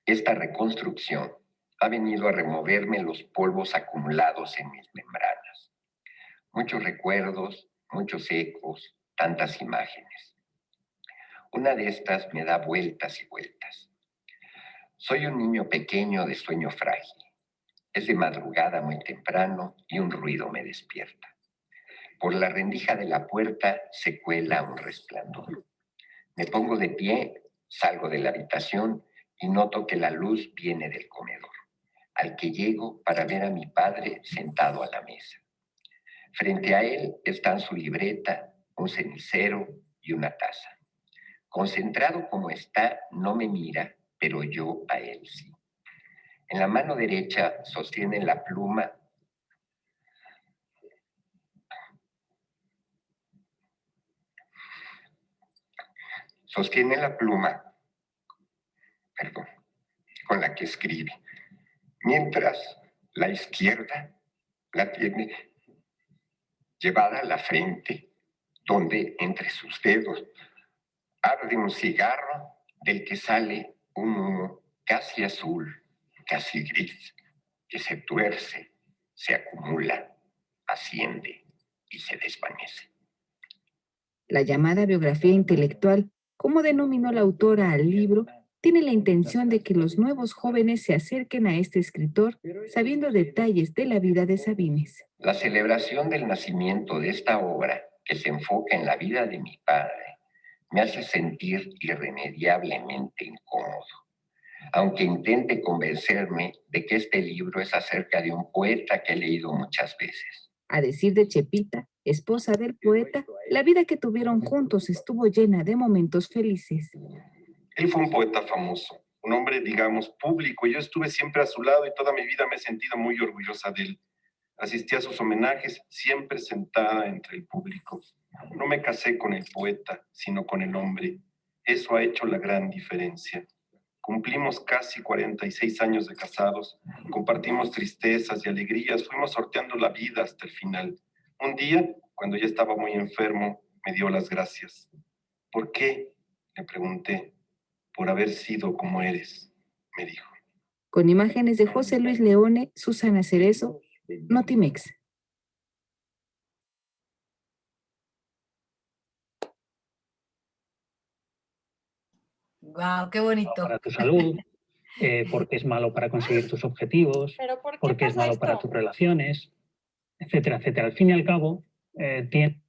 esta reconstrucción, ha venido a removerme los polvos acumulados en mis membranas. Muchos recuerdos, muchos ecos, tantas imágenes. Una de estas me da vueltas y vueltas. Soy un niño pequeño de sueño frágil. Es de madrugada muy temprano y un ruido me despierta. Por la rendija de la puerta se cuela un resplandor. Me pongo de pie, salgo de la habitación y noto que la luz viene del comedor, al que llego para ver a mi padre sentado a la mesa. Frente a él están su libreta, un cenicero y una taza. Concentrado como está, no me mira, pero yo a él sí. En la mano derecha sostiene la pluma. Sostiene la pluma, con la que escribe, mientras la izquierda la tiene llevada a la frente, donde entre sus dedos arde un cigarro del que sale un humo casi azul, casi gris, que se tuerce, se acumula, asciende y se desvanece. La llamada biografía intelectual, como denominó la autora al libro, tiene la intención de que los nuevos jóvenes se acerquen a este escritor sabiendo detalles de la vida de Sabines. La celebración del nacimiento de esta obra, que se enfoca en la vida de mi padre, me hace sentir irremediablemente incómodo, aunque intente convencerme de que este libro es acerca de un poeta que he leído muchas veces. A decir de Chepita, esposa del poeta, la vida que tuvieron juntos estuvo llena de momentos felices. Él fue un poeta famoso, un hombre, digamos, público. Yo estuve siempre a su lado y toda mi vida me he sentido muy orgullosa de él. Asistí a sus homenajes, siempre sentada entre el público. No me casé con el poeta, sino con el hombre. Eso ha hecho la gran diferencia. Cumplimos casi 46 años de casados, compartimos tristezas y alegrías, fuimos sorteando la vida hasta el final. Un día, cuando ya estaba muy enfermo, me dio las gracias. ¿Por qué?, le pregunté. Por haber sido como eres, me dijo. Con imágenes de José Luis Leone, Susana Cerezo, Notimex. Wow, qué bonito. Para tu salud, porque es malo para conseguir tus objetivos, porque es malo para tus relaciones, etcétera, etcétera. Al fin y al cabo, tiene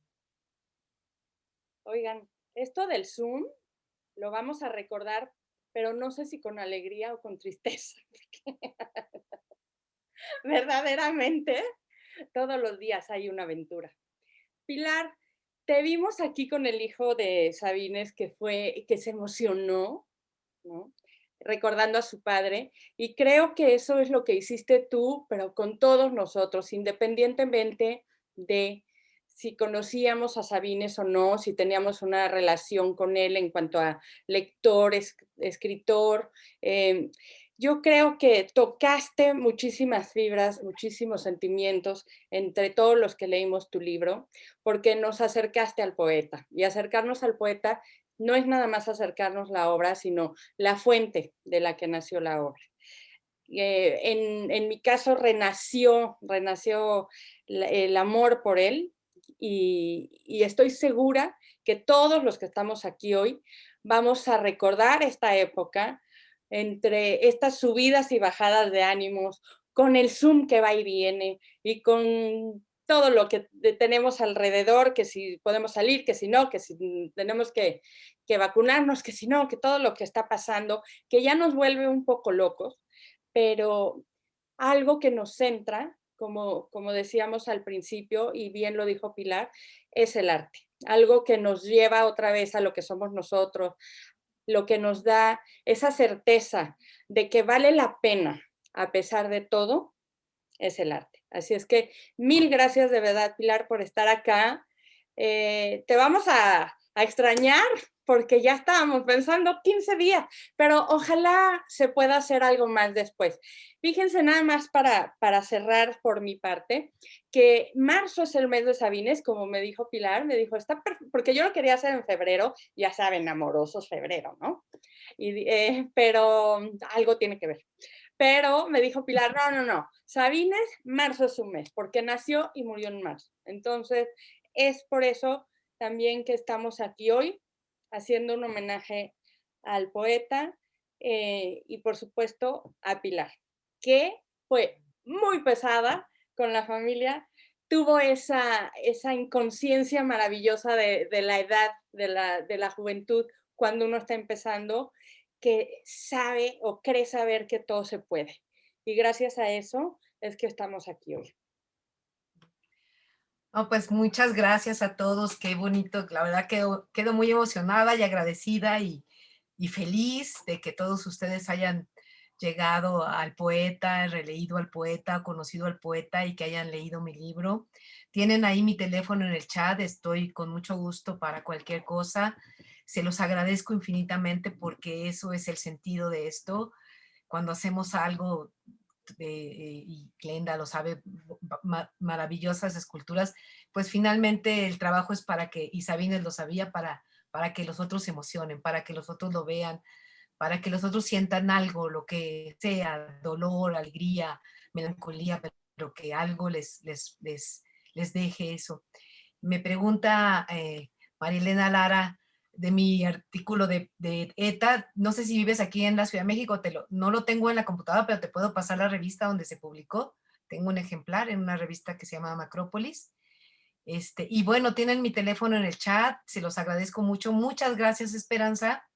Oigan, esto del Zoom lo vamos a recordar, pero no sé si con alegría o con tristeza. Verdaderamente, todos los días hay una aventura. Pilar, te vimos aquí con el hijo de Sabines que se emocionó, ¿no? Recordando a su padre, y creo que eso es lo que hiciste tú, pero con todos nosotros, independientemente de si conocíamos a Sabines o no, si teníamos una relación con él en cuanto a lector, escritor. Yo creo que tocaste muchísimas fibras, muchísimos sentimientos entre todos los que leímos tu libro, porque nos acercaste al poeta, y acercarnos al poeta no es nada más acercarnos la obra, sino la fuente de la que nació la obra. En mi caso renació el amor por él, y estoy segura que todos los que estamos aquí hoy vamos a recordar esta época entre estas subidas y bajadas de ánimos, con el Zoom que va y viene y con todo lo que tenemos alrededor, que si podemos salir, que si no, que si tenemos que vacunarnos, que si no, que todo lo que está pasando, que ya nos vuelve un poco locos, pero algo que nos centra, como decíamos al principio, y bien lo dijo Pilar, es el arte. Algo que nos lleva otra vez a lo que somos nosotros, lo que nos da esa certeza de que vale la pena, a pesar de todo, es el arte. Así es que mil gracias de verdad, Pilar, por estar acá. Te vamos a extrañar porque ya estábamos pensando 15 días, pero ojalá se pueda hacer algo más después. Fíjense nada más para cerrar por mi parte, que marzo es el mes de Sabines, como me dijo Pilar, me dijo, está perfecto, porque yo lo quería hacer en febrero, ya saben, amorosos febrero, ¿no? Pero algo tiene que ver. Pero me dijo Pilar, no, Sabines, marzo es su mes, porque nació y murió en marzo. Entonces, es por eso también que estamos aquí hoy, haciendo un homenaje al poeta y por supuesto a Pilar, que fue muy pesada con la familia, tuvo esa inconsciencia maravillosa de la edad, de la juventud, cuando uno está empezando, que sabe o cree saber que todo se puede. Y gracias a eso es que estamos aquí hoy. Oh, pues muchas gracias a todos, qué bonito, la verdad quedo muy emocionada y agradecida y feliz de que todos ustedes hayan llegado al poeta, releído al poeta, conocido al poeta y que hayan leído mi libro. Tienen ahí mi teléfono en el chat, estoy con mucho gusto para cualquier cosa. Se los agradezco infinitamente porque eso es el sentido de esto. Cuando hacemos algo, y Glenda lo sabe, maravillosas esculturas, pues finalmente el trabajo es para que, y Sabines lo sabía, para que los otros se emocionen, para que los otros lo vean, para que los otros sientan algo, lo que sea, dolor, alegría, melancolía, pero que algo les deje eso. Me pregunta María Elena Lara de mi artículo de ETA, no sé si vives aquí en la Ciudad de México, no lo tengo en la computadora, pero te puedo pasar la revista donde se publicó. Tengo un ejemplar en una revista que se llama Macrópolis. Y bueno, tienen mi teléfono en el chat, se los agradezco mucho. Muchas gracias, Esperanza.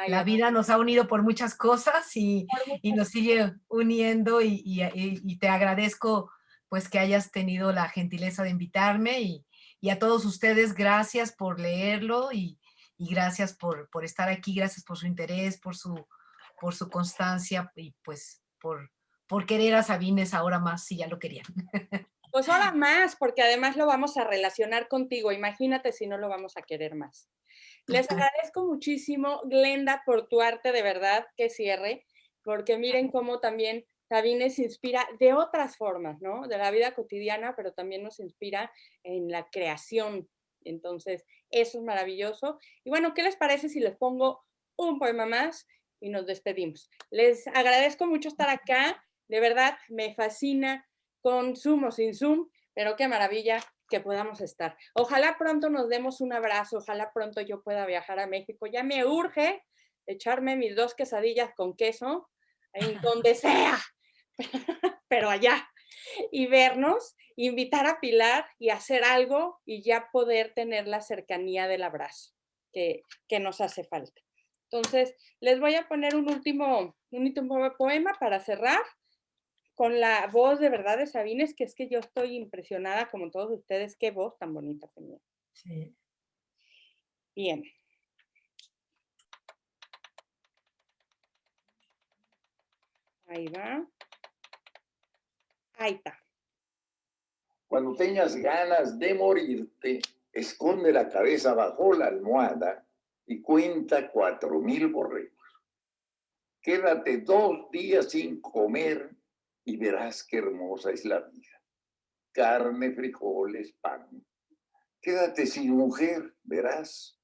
La vida nos ha unido por muchas cosas y nos sigue uniendo y te agradezco pues que hayas tenido la gentileza de invitarme y a todos ustedes gracias por leerlo y gracias por estar aquí, gracias por su interés, por su constancia y pues por querer a Sabines ahora más si ya lo querían. Pues ahora más, porque además lo vamos a relacionar contigo. Imagínate si no lo vamos a querer más. Les agradezco muchísimo, Glenda, por tu arte, de verdad, que cierre, porque miren cómo también Sabines inspira de otras formas, ¿no? De la vida cotidiana, pero también nos inspira en la creación. Entonces, eso es maravilloso. Y bueno, ¿qué les parece si les pongo un poema más y nos despedimos? Les agradezco mucho estar acá. De verdad, me fascina, con Zoom o sin Zoom, pero qué maravilla que podamos estar. Ojalá pronto nos demos un abrazo, ojalá pronto yo pueda viajar a México. Ya me urge echarme mis 2 quesadillas con queso en donde sea, pero allá. y vernos, invitar a Pilar y hacer algo y ya poder tener la cercanía del abrazo que nos hace falta. Entonces, les voy a poner un último poema para cerrar con la voz de verdad de Sabines, que es que yo estoy impresionada como todos ustedes. Qué voz tan bonita tenía. Sí. Bien. Ahí va. Ahí está. Cuando tengas ganas de morirte, esconde la cabeza bajo la almohada y cuenta 4,000 borregos. Quédate 2 días sin comer y verás qué hermosa es la vida. Carne, frijoles, pan. Quédate sin mujer, verás.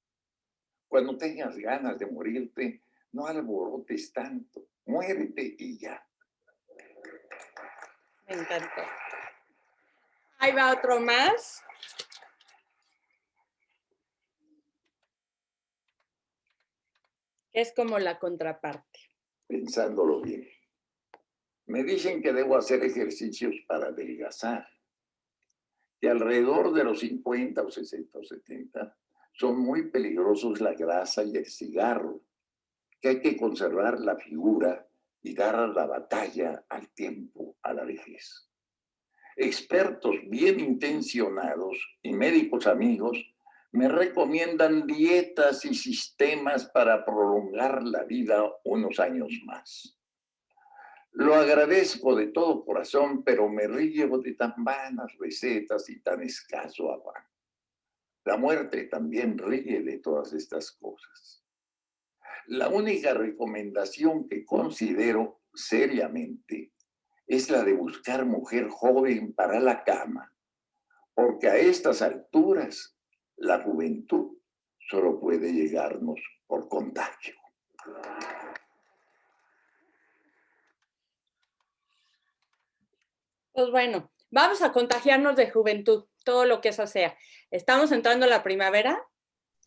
Cuando tengas ganas de morirte, no alborotes tanto. Muérete y ya. Me encantó. Ahí va otro más. Es como la contraparte. Pensándolo bien. Me dicen que debo hacer ejercicios para adelgazar. Que alrededor de los 50 o 60 o 70 son muy peligrosos la grasa y el cigarro. Que hay que conservar la figura y dar la batalla al tiempo, a la vejez. Expertos bien intencionados y médicos amigos me recomiendan dietas y sistemas para prolongar la vida unos años más. Lo agradezco de todo corazón, pero me río de tan vanas recetas y tan escaso afán. La muerte también ríe de todas estas cosas. La única recomendación que considero seriamente es la de buscar mujer joven para la cama, porque a estas alturas la juventud solo puede llegarnos por contagio. Pues bueno, vamos a contagiarnos de juventud, todo lo que eso sea. Estamos entrando a la primavera.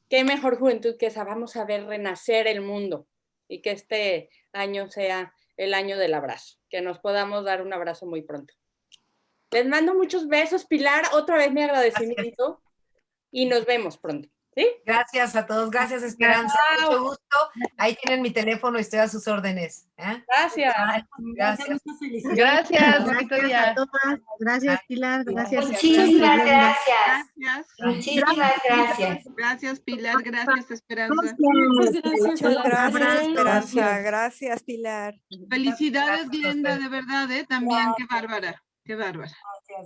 Qué mejor juventud que esa. Vamos a ver renacer el mundo y que este año sea el año del abrazo, que nos podamos dar un abrazo muy pronto. Les mando muchos besos, Pilar. Otra vez mi agradecimiento y nos vemos pronto. ¿Sí? Gracias a todos. Gracias, Esperanza. Mucho gusto. Ahí tienen mi teléfono y estoy a sus órdenes. Gracias. Gracias. Gracias, bonito gracias día. a todas. Gracias, Pilar. Gracias. Muchísimas gracias. Gracias. Muchísimas gracias. Gracias, Pilar. Gracias, Esperanza. Muchas gracias, Esperanza. Gracias, Pilar. Felicidades, Glenda, de verdad, también. Qué bárbara. Qué bárbara.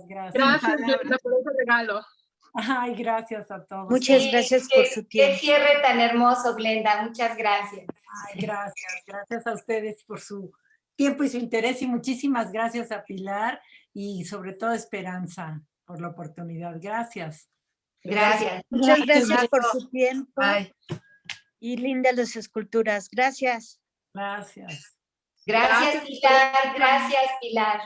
Gracias. Gracias, Glenda, por ese regalo. Ay, gracias a todos. Muchas gracias por su tiempo. Qué cierre tan hermoso, Glenda. Muchas gracias. Ay, gracias. Gracias a ustedes por su tiempo y su interés y muchísimas gracias a Pilar y sobre todo a Esperanza por la oportunidad. Gracias. Gracias. Muchas gracias por su tiempo. Y lindas las esculturas. Gracias. Gracias. Gracias, Pilar. Gracias, Pilar.